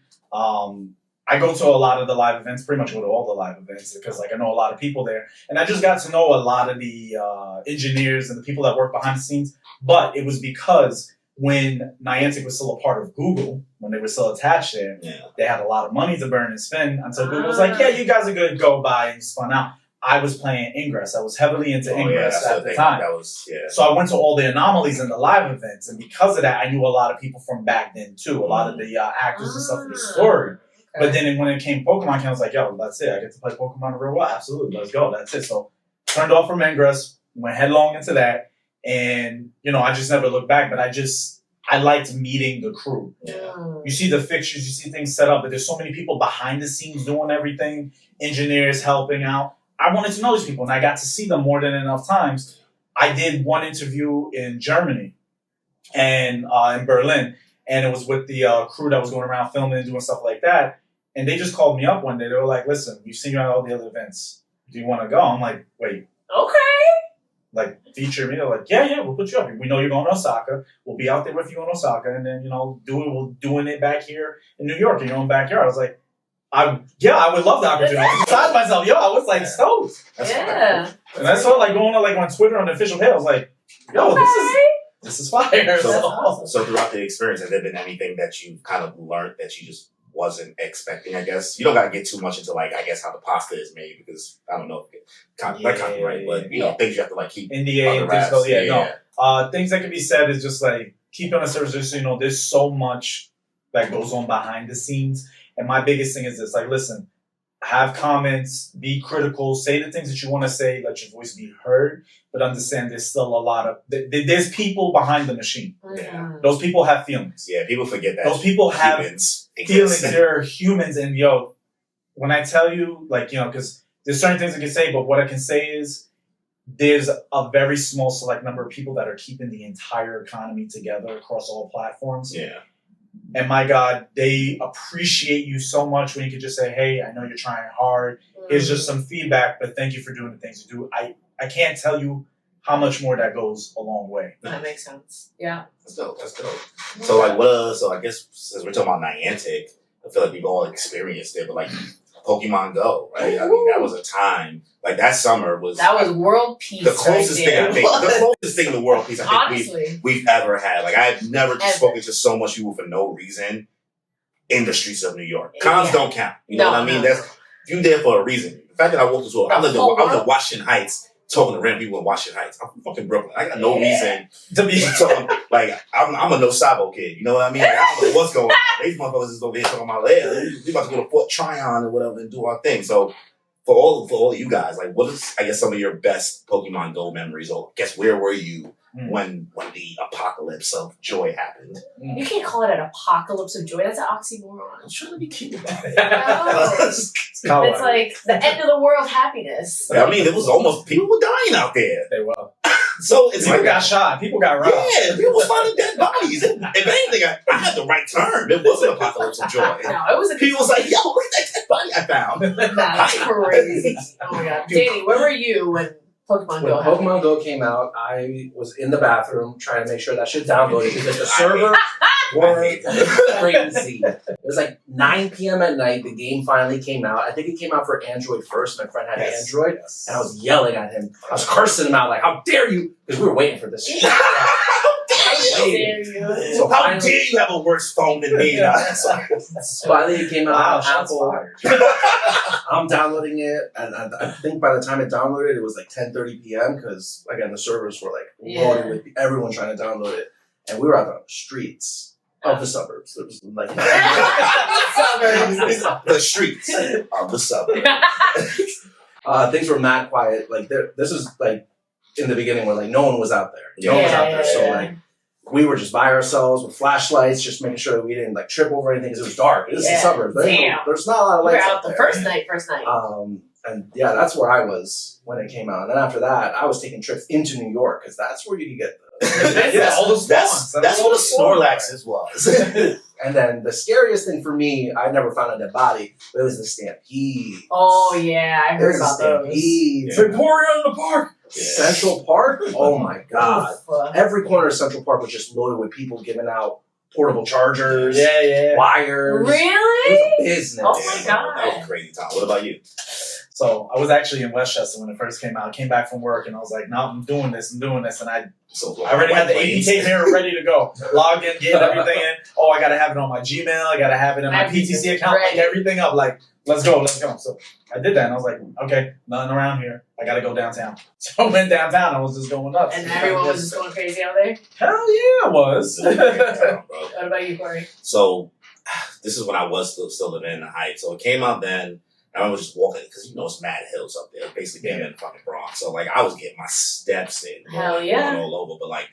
I go to a lot of the live events, pretty much go to all the live events because like I know a lot of people there. And I just got to know a lot of the engineers and the people that work behind the scenes. But it was because when Niantic was still a part of Google, when they were still attached there, they had a lot of money to burn and spend until Google was like, yeah, you guys are good to go by and spun out. I was playing Ingress. I was heavily into Ingress at the time. So I went to all the anomalies in the live events. And because of that, I knew a lot of people from back then too. A lot of the actors and stuff for the story. Okay. But then when it came Pokemon, I was like, yo, that's it. I get to play Pokemon real well. Absolutely. Let's go. That's it. So turned off from Ingress, went headlong into that. And, you know, I just never looked back. But I liked meeting the crew. Yeah. You see the fixtures, you see things set up. But there's so many people behind the scenes doing everything. Engineers helping out. I wanted to know these people. And I got to see them more than enough times. I did one interview in Germany and in Berlin. And it was with the crew that was going around filming and doing stuff like that. And they just called me up one day. They were like, listen, we've seen you at all the other events. Do you want to go? I'm like, wait. Okay. Like, feature me. They're like, yeah, we'll put you up. We know you're going to Osaka. We'll be out there with you in Osaka. And then, you know, we're doing it back here in New York in your own backyard. I was like, I would love the opportunity. I besides myself, I was like stoked. Yeah. And I saw like going on Twitter on the official page. I was like, yo, this is fire. So throughout the experience, has there been anything that you've kind of learned that you just wasn't expecting, I guess? You don't got to get too much into, like, I guess, how the pasta is made because, I don't know, copyright, but, you know, things you have to, like, keep NDA and things, things that can be said is just, like, keep on a service just so you know there's so much that goes on behind the scenes. And my biggest thing is this, like, listen, have comments, be critical, say the things that you want to say, let your voice be heard, but understand there's still a lot of, there's people behind the machine. Yeah. Those people have feelings. Yeah, people forget that. Those people have feelings. They're humans. And yo, when I tell you, like, you know, because there's certain things I can say, but what I can say is there's a very small select number of people that are keeping the entire economy together across all platforms. Yeah. And my God, they appreciate you so much when you can just say, hey, I know you're trying hard. Here's just some feedback, but thank you for doing the things you do. I can't tell you how much more that goes a long way. That makes sense. Yeah. That's dope. So, like, so I guess since we're talking about Niantic, I feel like we've all experienced it, but like Pokemon Go, right? I mean, that was a time, like that summer was... That was world peace. The closest thing I think, the closest thing to world peace I think we've ever had. Like, I've never spoken to so much people for no reason in the streets of New York. Cons don't count. You know what I mean? That's you there for a reason. The fact that I walked into I was in Washington Heights talking to random people in Washington Heights. I'm from fucking Brooklyn. I got no reason to be talking. Like, I'm a no Sabo kid. You know what I mean? Like, I don't know what's going on. These motherfuckers is over here talking about, we about to go to Fort Tryon or whatever and do our thing. So, for all of you guys, like, what is, I guess, some of your best Pokemon Go memories? Or I guess, where were you when the apocalypse of joy happened? You can't call it an apocalypse of joy. That's an oxymoron. I'm trying to be cute about it. No. It's like the end of the world happiness. I mean, it was almost, people were dying out there. They were. So it's people got shot. People got robbed. Yeah, people was finding dead bodies. If anything, I had the right term. It wasn't apocalypse of joy. No, it was a people was like, yo, look at that dead body I found. That's crazy. Oh my God. Danny, where were you when Pokemon Go happened? Pokemon Go came out, I was in the bathroom trying to make sure that shit downloaded because the server was crazy. It was like 9 p.m. at night. The game finally came out. I think it came out for Android first. My friend had Android, and I was yelling at him. I was cursing him out like, "How dare you!" Because we were waiting for this shit. How dare you? So How finally, dare you have a worse phone than me? finally it came out Wow, on shots Apple. fired. I'm downloading it, and I think by the time it downloaded, it was like 10:30 p.m. because again the servers were like loaded with everyone trying to download it, and we were out on the streets of the suburbs. There was like The streets of the suburbs. things were mad quiet. Like this is like in the beginning where like no one was out there. No one was out there, so like we were just by ourselves with flashlights, just making sure that we didn't like trip over anything because it was dark. It was the suburbs. There's not a lot of We were lights out the there. first night. And yeah, that's where I was when it came out. And then after that, I was taking trips into New York because that's where you could get Yeah, all those That's what the Snorlaxes was. And then the scariest thing for me, I never found a dead body, but it was the stampede. Oh yeah, I heard about those. Stampede. Victoria in the park. Central Park? Oh my God. Every corner of Central Park was just loaded with people giving out portable chargers, wires. Really? It was a business. Oh my God. That was crazy, Tom. What about you? So I was actually in Westchester when it first came out. I came back from work and I was like, "No, I'm doing this, and I already had the APK mirror ready to go. Log in, get everything in. Oh, I gotta have it on my Gmail. I gotta have it in my PTC account. Like everything up. Like, let's go. So I did that, and I was like, okay, nothing around here. I gotta go downtown. So I went downtown. I was just going nuts. And everyone was just going crazy out there? Hell yeah, I was. What about you, Corey? So this is when I was still living in the Heights. So it came out then. I remember just walking, because it's mad hills up there, basically being in the fucking Bronx. So like I was getting my steps in, going all over. But like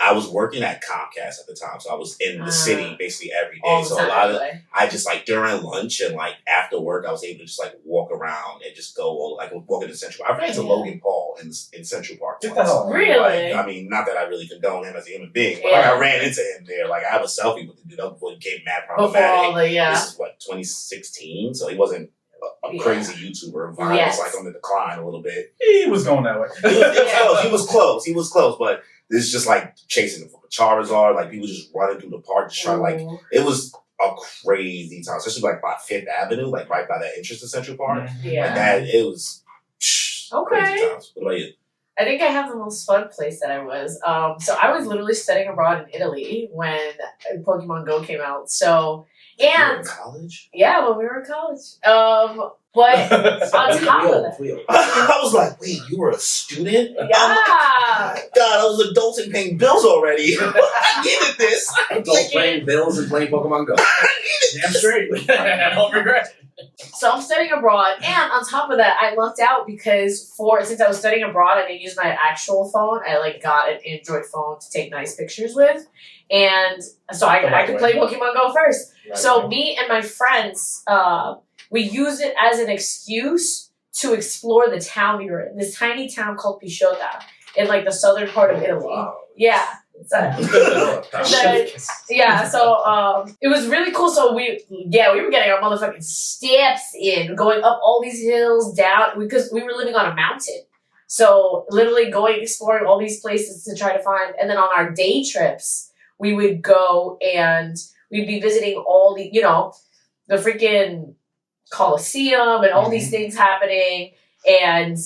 I was working at Comcast at the time, so I was in the city basically every day. So a lot of I just like during lunch and like after work, I was able to just like walk around and just go like walk into Central. I ran into Logan Paul in Central Park. Really? Like, I mean, not that I really condone him as a human being, but like I ran into him there. Like I have a selfie with the dude before he became mad problematic. This is what 2016, so he wasn't a crazy YouTuber. Vine was like on the decline a little bit. He was going that way. He was close, but it's just like chasing him from Charizard. Like people just running through the park, just trying to like. It was a crazy time, especially like by Fifth Avenue, like right by that entrance to Central Park. Yeah, like that. It was crazy times. What about you? I think I have the most fun place that I was. So I was literally studying abroad in Italy when Pokemon Go came out. So. You were in college? Yeah, when we were in college. But on top of that, I was like, wait, you were a student? Yeah. Oh God, I was adulting paying bills already. I needed this. Adults playing bills and playing Pokemon Go. Damn straight. I don't regret it. So I'm studying abroad, and on top of that, I lucked out because since I was studying abroad, I didn't use my actual phone. I like got an Android phone to take nice pictures with, and so I could play Pokemon Go first. So me and my friends, we used it as an excuse to explore the town we were in. This tiny town called Pisciota in like the southern part of Italy. Wow. Yeah. So it was really cool. So we were getting our motherfucking steps in, going up all these hills, down, because we were living on a mountain. So literally exploring all these places to try to find, and then on our day trips, we would go and we'd be visiting all the, the freaking Colosseum and all these things happening, and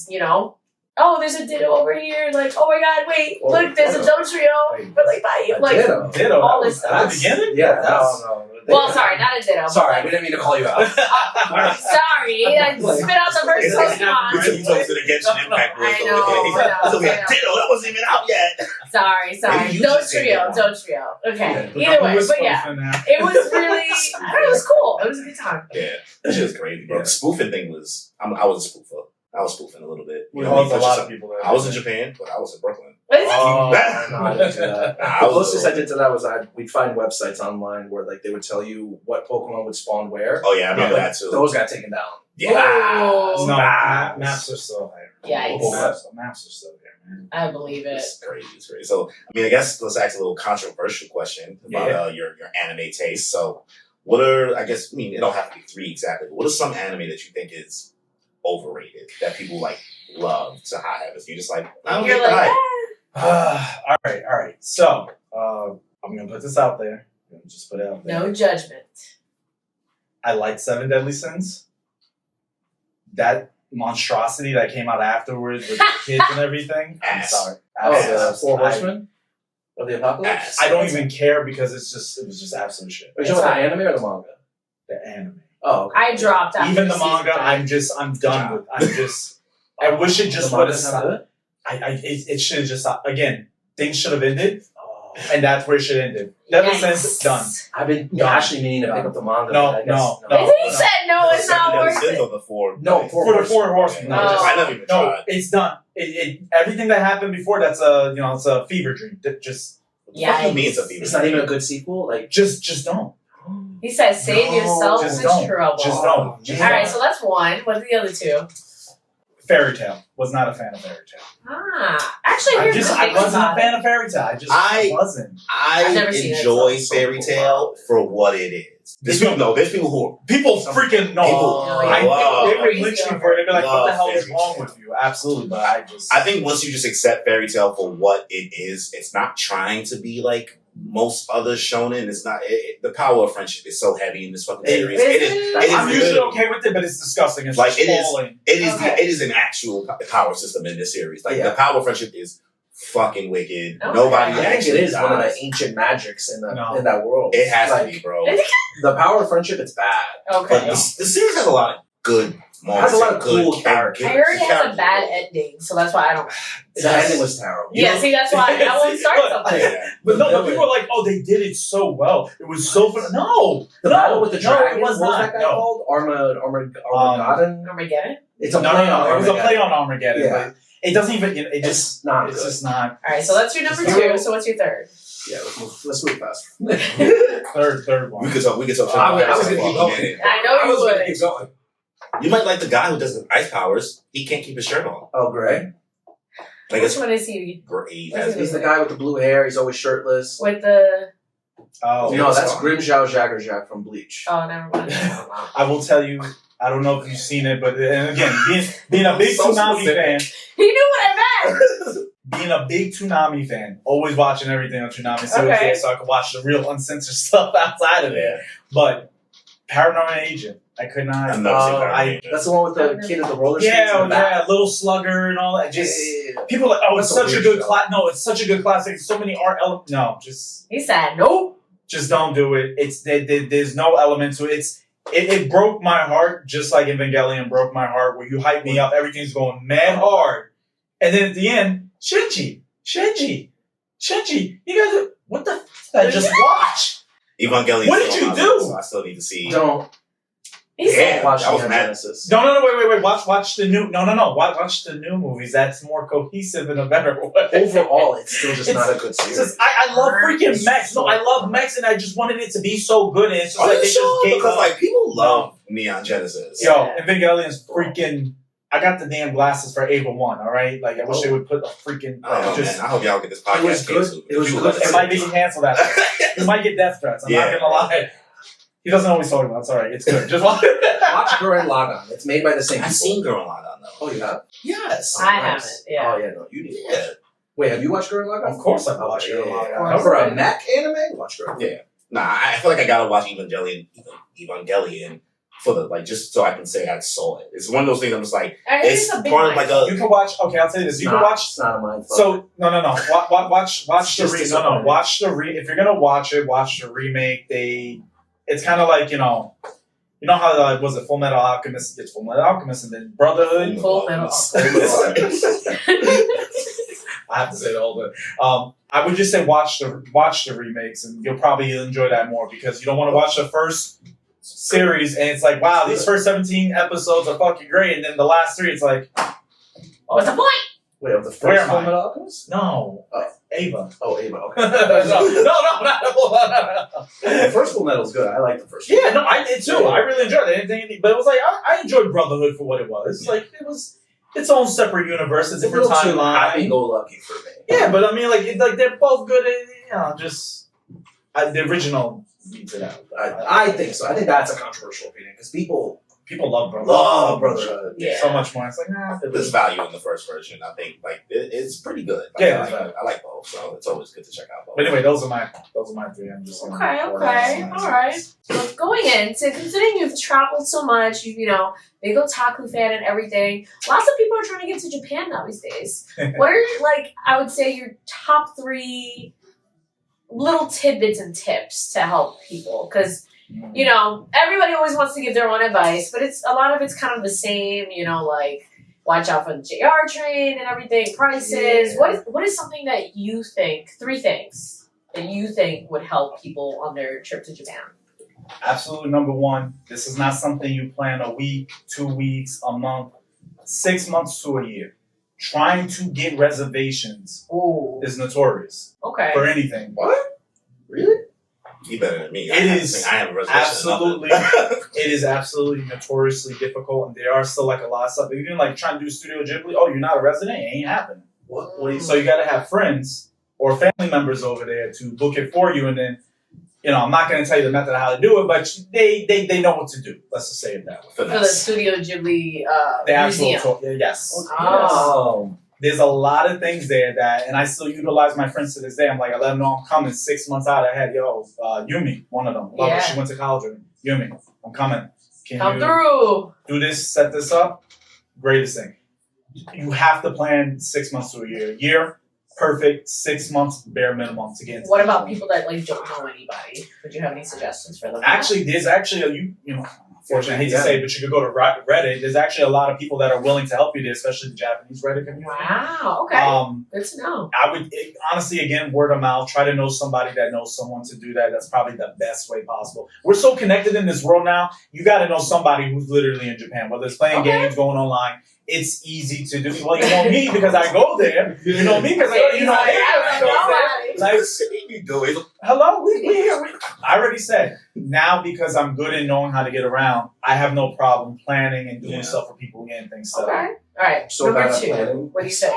oh, there's a Ditto over here. Like, oh my God, wait, look, there's a Dotrio. But like, by you, like, Ditto. all this stuff. At the beginning? Yeah, no. Well, sorry, not a Ditto. Sorry, we didn't mean to call you out. Sorry, I spit out the first Pokemon. You posted against an Impact. I know. Ditto, that wasn't even out yet. Sorry. Dotrio. Okay. Either way, but yeah, it was really. I don't know, it was cool. It was a good time. Yeah, that shit was crazy, bro. The spoofing thing was. I was a spoofer. I was spoofing a little bit. A lot of people. I was in Japan, but I was in Brooklyn. Oh, no, I didn't do that. The closest I did to that was we'd find websites online where like they would tell you what Pokemon would spawn where. Oh yeah, I remember that too. Those got taken down. Yeah. Maps are still there. Yikes. Maps are still there, man. I believe it. It's crazy. So, I mean, I guess let's ask a little controversial question about your anime taste. So, what are, it don't have to be 3 exactly, but what are some anime that you think is overrated, that people like love to high heavens? You're just like, I don't get the hype. All right. So, I'm going to put this out there. Just put it out there. No judgment. I like 7 Deadly Sins. That monstrosity that came out afterwards with the kids and everything. I'm sorry. The 4 Horsemen? Of the apocalypse? I don't even care because it was just absolute shit. Are you talking about the anime or the manga? The anime. Oh, okay. I dropped after Even the season manga, 5. I'm done with. I wish it just would have stopped. It should have just stopped. Again, things should have ended, and that's where it should have ended. Ever since, done. I've been actually meaning to pick up the manga. No. He said no, it's not worth it. For the four horsemen. I never even tried. It's done. Everything that happened before, that's it's a fever dream. That just What do you mean it's a fever? It's not even a good sequel. Like just don't. He says, "Save yourself just the don't. trouble." Just don't. Just All right, don't. so that's one. What are the other two? Fairy Tail. Was not a fan of Fairy Tail. Actually, I wasn't a fan of Fairy Tail. I wasn't. I've never seen it, enjoy so Fairy Tale for what it is. There's people who freaking know. They would lynch me for it. They'd be like, "What the hell is wrong with you?" Absolutely, but I think once you just accept Fairy Tail for what it is, it's not trying to be like most other shonen. It's not. The power of friendship is so heavy in this fucking series. It is. I'm usually okay with it, but it's disgusting. It's like it is an actual power system in this series. Like the power of friendship is fucking wicked. Okay. Nobody. I think it is one of the ancient magics in that world. It has to be, bro. The power of friendship, it's bad. Okay. But the series has a lot of good moments. It has a lot of cool characters. I heard it has a bad ending, so that's why I don't. The ending was terrible. Yeah, see, that's why I won't start something. But people are like, "Oh, they did it so well. It was so fun." No, the battle with the dragon. It was what was not. that guy called? Armageddon. Armageddon. It's a no. It was a play on Armageddon. Yeah. But it doesn't even. It's not. It's just not. All right, so that's your number 2. So what's your third? Yeah, let's move fast. Third one. We could talk. I was gonna keep going. I know you would. Keep going. You might like the guy who does the ice powers. He can't keep his shirt on. Oh, Gray. Like Which one is he? Gray. He's the guy with the blue hair. He's always shirtless. With the. Oh no, that's Grim Zhao Jack from Bleach. Oh, never mind. I will tell you. I don't know if you've seen it, but and again, being a big Toonami fan. He knew what I meant. Being a big Toonami fan, always watching everything on Toonami, so I could watch the real uncensored stuff outside of it. But Paranormal Agent, I could not. That's the one with the kid at the roller skates. Yeah, Little Slugger and all that. Just people are like, oh, it's such a good class. No, it's such a good classic. So many art elements. No, just he said nope. Just don't do it. It's there's no element to it. It broke my heart, just like Evangelion broke my heart, where you hype me up, everything's going mad hard, and then at the end, Shinji, you guys, what the? I just watch Evangelion. What did you do? So I still need to see. Don't. He said, watch that was Genesis. No, wait. Watch the new. No. Watch the new movies. That's more cohesive in a better way. Overall, it's still just not a good series. I love freaking mechs. No, I love mechs, and I just wanted it to be so good. And it's just like they just gave because up. like people love Neon Genesis. Yo, Evangelion's freaking. I got the damn glasses for Ava 1, all right? Like, I wish they would put a freaking... man, I hope y'all get this podcast canceled. It was good. It might be canceled after. It might get death threats. I'm not going to lie. He doesn't always talk about it. It's all right. It's good. Just watch Gurren Lagann. It's made by the same people. I've seen Gurren Lagann, though. Oh, you have? Yes. I haven't, yeah. Oh, yeah, no, you need to watch it. Wait, have you watched Gurren Lagann? Of course I've watched Gurren Lagann. For a mech anime? Watch Gurren Lagann. Yeah. Nah, I feel like I gotta watch Evangelion for the, like, just so I can say I saw it. It's one of those things I'm just like, it's part of like a... You can watch, okay, I'll tell you this. You can watch... It's not a mind fuck. So, no. Watch the remake. No. Watch the remake. If you're going to watch it, watch the remake. It's kind of like, you know how, was it Full Metal Alchemist? It's Full Metal Alchemist and then Brotherhood. Full Metal Alchemist. I have to say the whole thing. I would just say watch the remakes, and you'll probably enjoy that more because you don't want to watch the first series and it's like, wow, these first 17 episodes are fucking great, and then the last 3, it's like, what's the point? Wait, of the first Full Metal Alchemist? No, Ava. Oh, Ava. Okay. No. The first Full Metal's good. I like the first. Yeah, no, I did too. I really enjoyed it. But it was like I enjoyed Brotherhood for what it was. Yeah. Like it was its own separate universe, a different timeline. Happy-go-lucky for me. Yeah, but I mean, like they're both good. Just the original beats it out. I think so. I think that's a controversial opinion because people love Brotherhood. Love Brotherhood. Yeah. So much more. It's like, nah. There's value in the first version. I think like it's pretty good. Like, yeah, I like both, so it's always good to check out both. But anyway, those are my 3. I'm just okay, all right. So going into considering you've traveled so much, big otaku fan and everything. Lots of people are trying to get to Japan now these days. What are I would say your top 3 little tidbits and tips to help people? Because, you know, everybody always wants to give their own advice, but a lot of it's kind of the same, you know, like watch out for the JR train and everything, prices. Yeah. What is something that you think, 3 things that you think would help people on their trip to Japan? Absolutely. Number 1, this is not something you plan a week, 2 weeks, a month, 6 months to a year. Trying to get reservations is notorious. Okay. For anything. What? Really? You better than me. I have a reservation. Absolutely. It is absolutely notoriously difficult, and there are still like a lot of stuff. Even like trying to do Studio Ghibli, you're not a resident? It ain't happening. What? So you got to have friends or family members over there to book it for you, and then, you know, I'm not going to tell you the method of how to do it, but they know what to do. Let's just say it that way. For the Studio Ghibli the museum. actual yes. Oh. Yes. There's a lot of things there that, and I still utilize my friends to this day. I'm like, I let them know I'm coming 6 months out ahead. Yumi, one of them. Love her. She went to college with me. Yumi, I'm coming. Can Come you through. do this, set this up? Greatest thing. You have to plan 6 months to a year. Perfect. 6 months bare minimum to get into. What about people that like don't know anybody? Would you have any suggestions for them? Actually, there's actually you know, unfortunately, I hate to say it, but you could go to Reddit. There's actually a lot of people that are willing to help you there, especially the Japanese Reddit community. Wow. Okay. Good to know. I would honestly, again, word of mouth. Try to know somebody that knows someone to do that. That's probably the best way possible. We're so connected in this world now. You got to know somebody who's literally in Japan, whether it's playing games, going online. It's easy to do. Well, you know me because I go there. You know me because I go there. Like, you doing? Hello, we here. I already said. Now because I'm good in knowing how to get around, I have no problem planning and doing stuff for people getting things set up. Okay. All right. So number 2. What do you say?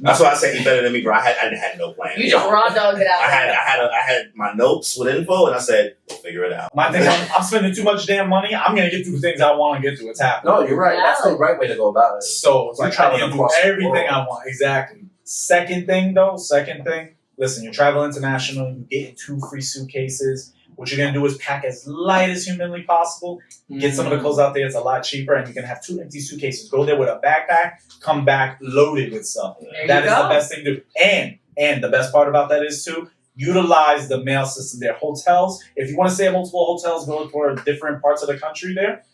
That's why I say he's better than me, bro. I had no plan. You just raw dogged it out. I had my notes with info, and I said, we'll figure it out. My thing, I'm spending too much damn money. I'm gonna get through the things I want to get through. It's happening. No, you're right. Yeah. That's the right way to go about it. So it's like I need to do everything I want. Exactly. Second thing. Listen, you travel international. You get 2 free suitcases. What you're going to do is pack as light as humanly possible. Get some of the clothes out there. It's a lot cheaper. And you can have 2 empty suitcases. Go there with a backpack. Come back loaded with stuff. That is the best thing to do. And the best part about that is, too, utilize the mail system there. Hotels, if you want to stay at multiple hotels, go for different parts of the country there.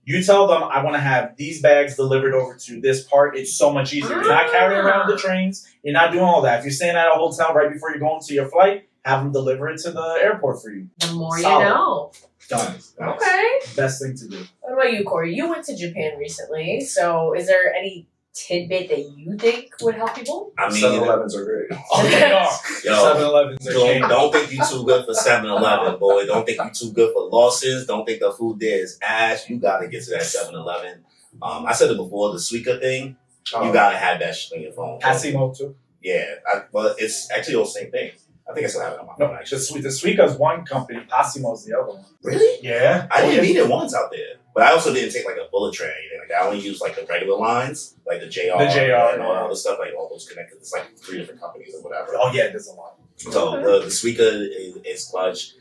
You tell them, I want to have these bags delivered over to this part. It's so much easier. You're not carrying around the trains. You're not doing all that. If you're staying at a hotel right before you're going to your flight, have them deliver it to the airport for you. The more you know. Done. Okay. Best thing to do. What about you, Corey? You went to Japan recently, so is there any tidbit that you think would help people? I mean, 7-Elevens are great. Oh, they are. 7-Elevens are don't think you're too good for 7-Eleven, boy. Don't think you're too good for losses. Don't think the food there is ass. You got to get to that 7-Eleven. I said it before, the Suica thing. You got to have that shit on your phone. Passimo, too. Yeah. But it's actually the same thing. I think I still have it on my phone, actually. The Suica is one company. Passimo is the other one. Really? Yeah. I didn't meet it once out there. But I also didn't take like a bullet train or anything. Like I only used like the regular lines, like the JR and all that other stuff, like all those connected. It's like 3 different companies or whatever. Oh yeah, there's a lot. So the Suica is clutch.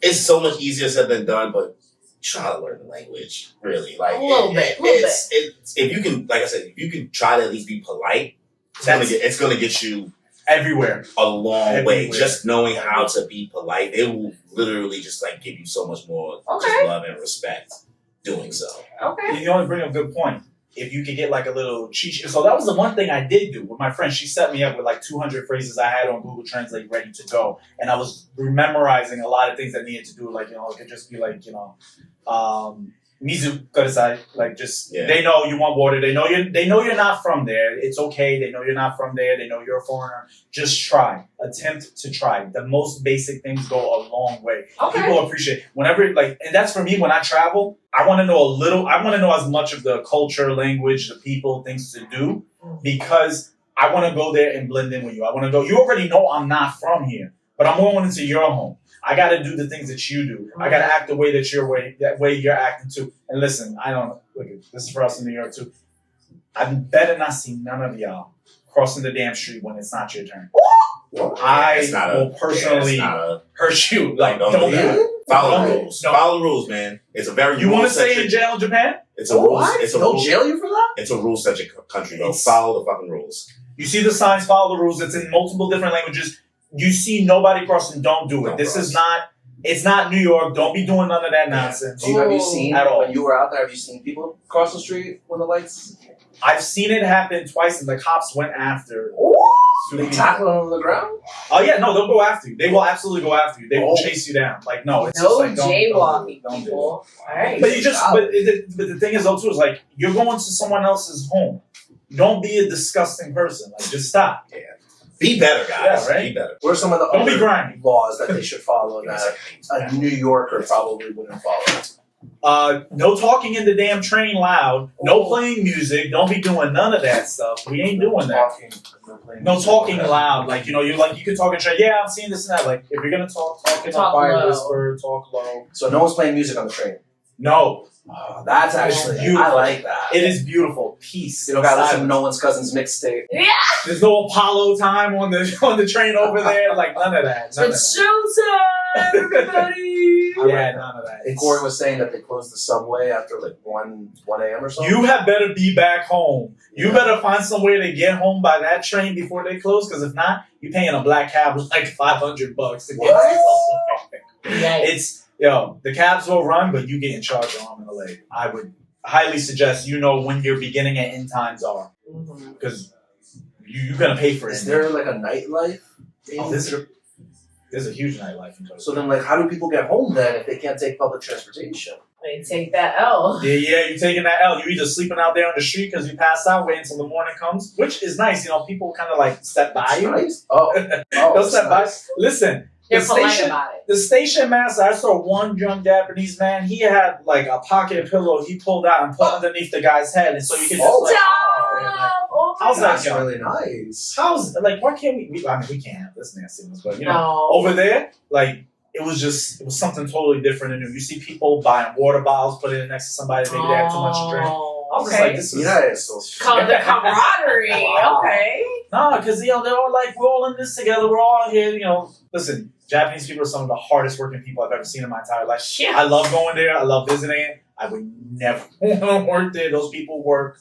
It's so much easier said than done, but try to learn the language. Really, like a little bit. If you can, like I said, if you can try to at least be polite, it's gonna get you everywhere a long way. Just knowing how to be polite, it will literally just like give you so much more just love and respect doing so. Okay. You only bring up a good point. If you could get like a little cheat sheet. So that was the one thing I did do with my friend. She set me up with like 200 phrases I had on Google Translate ready to go. And I was memorizing a lot of things I needed to do. Like, it could just be like, Mizu Kudasai, like just they know you want water. They know you're not from there. It's okay. They know you're not from there. They know you're a foreigner. Just try. Attempt to try. The most basic things go a long way. Okay. People appreciate whenever and that's for me when I travel. I want to know I want to know as much of the culture, language, the people, things to do because I want to go there and blend in with you. I want to go. You already know I'm not from here, but I'm going into your home. I got to do the things that you do. I got to act the way that way you're acting too. And listen, this is for us in New York too. I better not see none of y'all crossing the damn street when it's not your turn. I will personally hurt you. Like, don't do it. Follow the rules. Follow the rules, man. It's a very You want to stay in jail in Japan? It's a rules. They'll jail you for that? It's a rule-centric country, bro. Follow the fucking rules. You see the signs, follow the rules. It's in multiple different languages. you see nobody crossing, don't do it. It's not New York. Don't be doing none of that nonsense. Have you seen, at all? when you were out there, have you seen people cross the street when the lights? I've seen it happen twice, and the cops went after. They tackle them on the ground? Oh yeah, no, they'll go after you. They will absolutely go after you. They will chase you down. Like no, it's just like jaywalking don't do it. people. Alright. But but the thing is though too is like you're going to someone else's home. Don't be a disgusting person. Like just stop. Yeah. Be better, guys. Yeah, right? Be better. What are some of the Don't be other grimy. laws that they should follow that a New Yorker probably wouldn't follow? No talking in the damn train loud. No playing music. Don't be doing none of that stuff. We ain't doing that. No talking loud. Like, you know, you can talk in train. Yeah, I'm seeing this and that. Like, if you're gonna talk in a quiet whisper, talk low. So no one's playing music on the train? No. Oh, that's actually beautiful. I like that. It is beautiful. Peace. You don't gotta listen to no one's cousin's mixtape. Yeah. There's no Apollo time on the train over there. Like none of that. It's showtime, everybody. Yeah, none of that. Corey was saying that they closed the subway after like 1 a.m. or something. You had better be back home. You better find some way to get home by that train before they close. Because if not, you're paying a black cab like $500 to get Yeah. It's the cabs will run, but you get in charge of arm and a leg. I would highly suggest when your beginning and end times are, because you're gonna pay for it. Is there like a nightlife? Oh, there's a huge nightlife in Tokyo. So then, like, how do people get home then if they can't take public transportation? They take that L. Yeah, you're taking that L. You're either sleeping out there on the street because you passed out, waiting until the morning comes, which is nice. You know, people kind of like step by you. Nice. Oh, they'll step by. Listen. They're polite about it. The station master, I saw one young Japanese man. He had like a pocket pillow he pulled out and put underneath the guy's head, and so you can just I was that's really nice. Why can't we? I mean, we can't have this nastiness, but over there, like it was something totally different and new. You see people buying water bottles, putting it next to somebody, maybe they had too much to drink. I was like, this is the camaraderie. Wow. Okay. No, because they're all like, we're all in this together. We're all here. Listen, Japanese people are some of the hardest working people I've ever seen in my entire life. Yeah. I love going there. I love visiting it. I would never want to work there. Those people work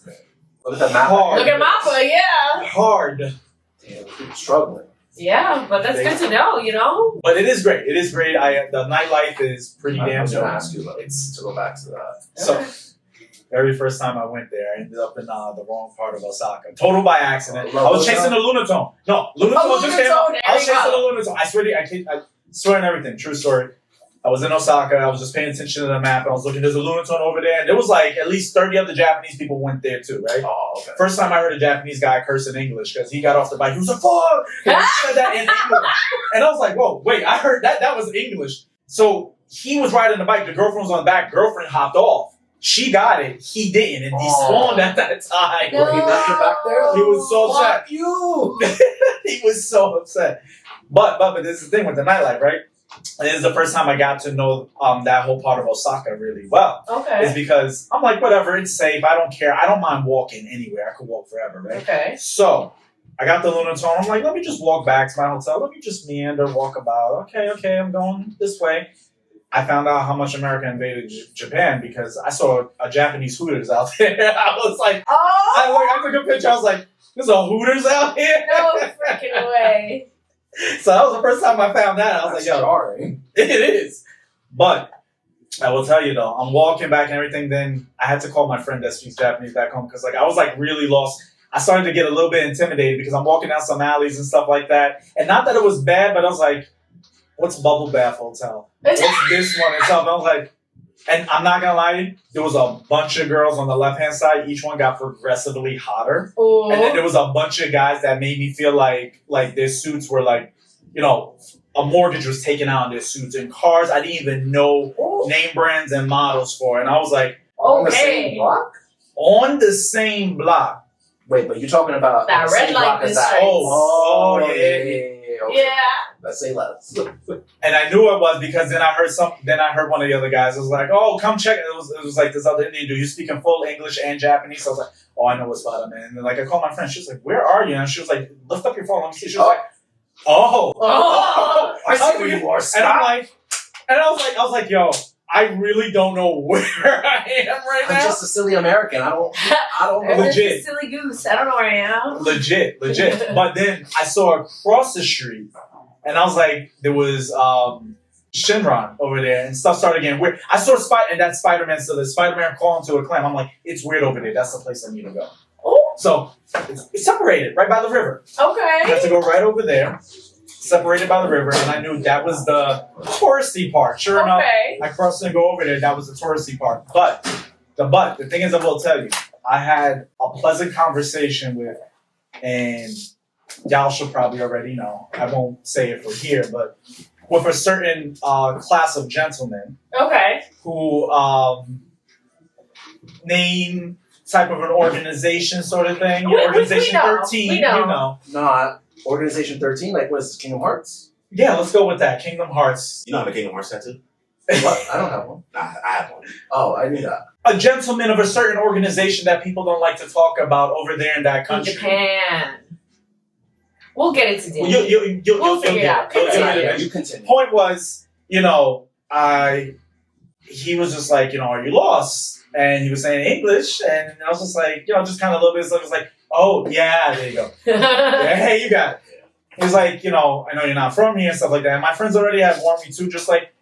Look at that mappa. Look at mappa, yeah. Hard. Damn, people struggling. Yeah, but that's good to know, But it is great. It is great. The nightlife is pretty damn good. I was going to ask you to go back to that. So, very first time I went there, I ended up in the wrong part of Osaka. Total by accident. I was chasing the Lunatone. No, Lunatone just came out. I was chasing the Lunatone. I swear to you, I swear on everything. True story. I was in Osaka. I was just paying attention to the map, and I was looking. There's a Lunatone over there, and there was like at least 30 other Japanese people went there too, right? Oh, okay. First time I heard a Japanese guy curse in English because he got off the bike. He was like, "Fuck!" And he said that in English, and I was like, "Whoa, wait! I heard that. That was English." So he was riding the bike. The girlfriend was on the back. Girlfriend hopped off. She got it. He didn't, and he spawned at that time. No. He left her back there. He was so upset. Fuck you. He was so upset. But this is the thing with the nightlife, right? And this is the first time I got to know that whole part of Osaka really well. Okay. It's because I'm like, whatever, it's safe. I don't care. I don't mind walking anywhere. I could walk forever, right? Okay. So I got the Lunatone. I'm like, let me just walk back to my hotel. Let me just meander, walk about. Okay, I'm going this way. I found out how much America invaded Japan because I saw a Japanese Hooters out there. I was like, I took a picture. I was like, there's a Hooters out here? No freaking way. So that was the first time I found that. I was like, yo, jarring. It is. But I will tell you though, I'm walking back and everything. Then I had to call my friend that speaks Japanese back home because I was like really lost. I started to get a little bit intimidated because I'm walking down some alleys and stuff like that. And not that it was bad, but I was like, what's Bubble Bath Hotel? What's this one? And stuff. I was like, and I'm not gonna lie to you, there was a bunch of girls on the left-hand side. Each one got progressively hotter. Ooh. And then there was a bunch of guys that made me feel like their suits were like, a mortgage was taken out on their suits and cars I didn't even know name brands and models for. And I was like, on the same block? On the same block. Wait, but you're talking about that red light district. Yeah. Let's say less. And I knew it was because then I heard one of the other guys. It was like, oh, come check. It was like this other Indian dude. He's speaking full English and Japanese. So I was like, oh, I know what's about him, man. And then I called my friend. She was like, where are you? And she was like, lift up your phone. Let me see. She was like, oh, I see where you are. And I was like, yo, I really don't know where I am right now. I'm just a silly American. I don't know. Legit. Just a silly goose. I don't know where I am. Legit. But then I saw across the street And I was like, there was Shinron over there, and stuff started getting weird. I saw that Spider-Man, so the Spider-Man call into a clam. I'm like, it's weird over there. That's the place I need to go. Oh. So it's separated right by the river. Okay. I had to go right over there, separated by the river, and I knew that was the touristy part. Sure enough, I crossed and go over there. That was the touristy part. But the thing is, I will tell you, I had a pleasant conversation with, and y'all should probably already know. I won't say it for here, but with a certain class of gentlemen. Okay. Who name type of an organization sort of thing. Organization 13, we know. You know. Not Organization 13, like what is this, Kingdom Hearts? Yeah, let's go with that. Kingdom Hearts. You don't have a Kingdom Hearts tattoo? What? I don't have one. Nah, I have one. Oh, I knew that. A gentleman of a certain organization that people don't like to talk about over there in that country. In Japan. We'll get into Well, it. you'll figure it out. You continue. Point was, he was just like, are you lost? And he was saying English, and I was just like, just kind of a little bit. So I was like, oh yeah, there you go. Yeah, hey, you got it. He was like, I know you're not from here and stuff like that. And my friends already have warned me too, just like,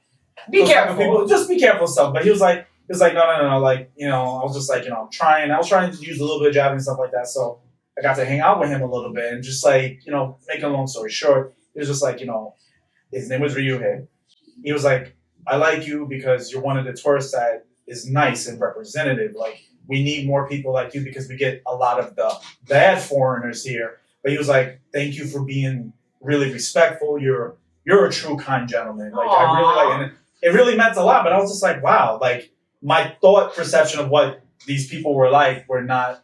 be careful. People, just be careful stuff. But he was like, no. Like, I was just like, I was trying to use a little bit of Japanese and stuff like that. So I got to hang out with him a little bit and just like, making a long story short, it was just like, his name was Ryuhei. He was like, I like you because you're one of the tourists that is nice and representative. Like, we need more people like you because we get a lot of the bad foreigners here. But he was like, thank you for being really respectful. You're a true kind gentleman. Like, Aww. I really like it. It really meant a lot. But I was just like, wow. Like, my thought perception of what these people were not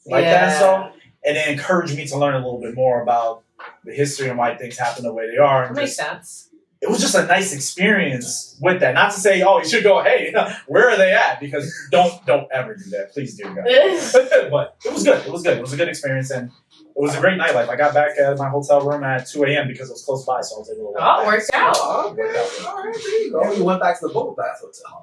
like that. So, and it encouraged me to learn a little bit more about the history and why things happen the way they are. And That makes sense. It was just a nice experience with that. Not to say, you should go, hey, where are they at? Because don't ever do that. Please do, guys. But it was good. It was good. It was a good experience, and it was a great nightlife. I got back at my hotel room at 2 a.m. because it was close by, so I was able to Oh, it works out. Oh, okay. All right, there you go. You went back to the bubble bath hotel.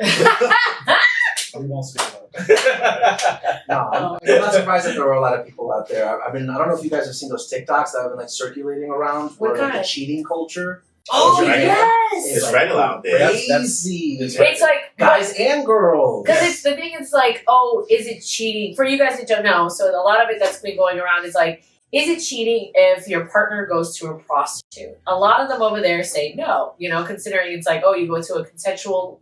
We won't speak about it. No, I'm not surprised that there are a lot of people out there. I don't know if you guys have seen those TikToks that have been circulating around for the cheating culture. Oh, It's regular. yes! It's regular out there. Crazy. That's It's like guys and girls. Because it's the thing. It's like, is it cheating? For you guys that don't know, so a lot of it that's been going around is like, is it cheating if your partner goes to a prostitute? A lot of them over there say no. Considering it's like, you go to a consensual,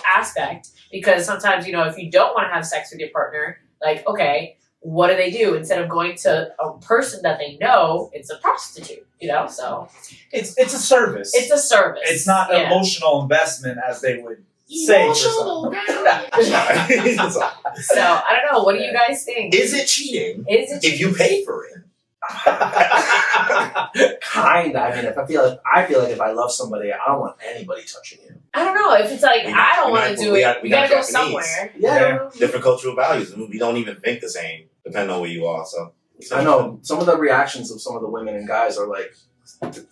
aspect, because sometimes if you don't want to have sex with your partner, like, okay, what do? Instead of going to a person that they know, it's a prostitute. So It's a service. it's a service. It's not an emotional investment, as they would say. Emotional. So, So I don't know. What do you guys think? Is it cheating if you pay for it? Kinda. I mean, I feel like if I love somebody, I don't want anybody touching you. I don't know. If it's like, I don't want to do it, we gotta go Japanese. somewhere. Yeah. Different cultural values. We don't even think the same, depending on where you are. So I know some of the reactions of some of the women and guys are like,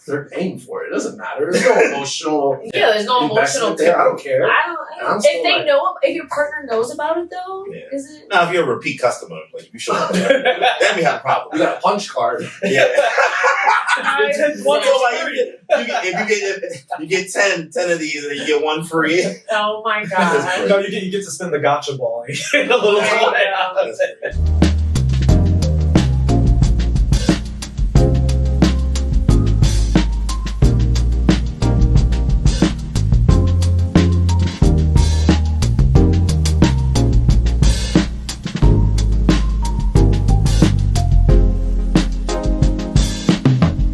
they're paying for it. It doesn't matter. There's no emotional. Yeah, there's no emotional investment there. I don't care. I don't if they know, if your partner knows about it though, Yeah. is it? now, if you're a repeat customer, like you show up there, then we have a problem. You got a punch card. Yeah. I- You get 10 of these, and you get one free. Oh my god. no, you get to spin the gotcha ball. And you get a little There you go. That's great.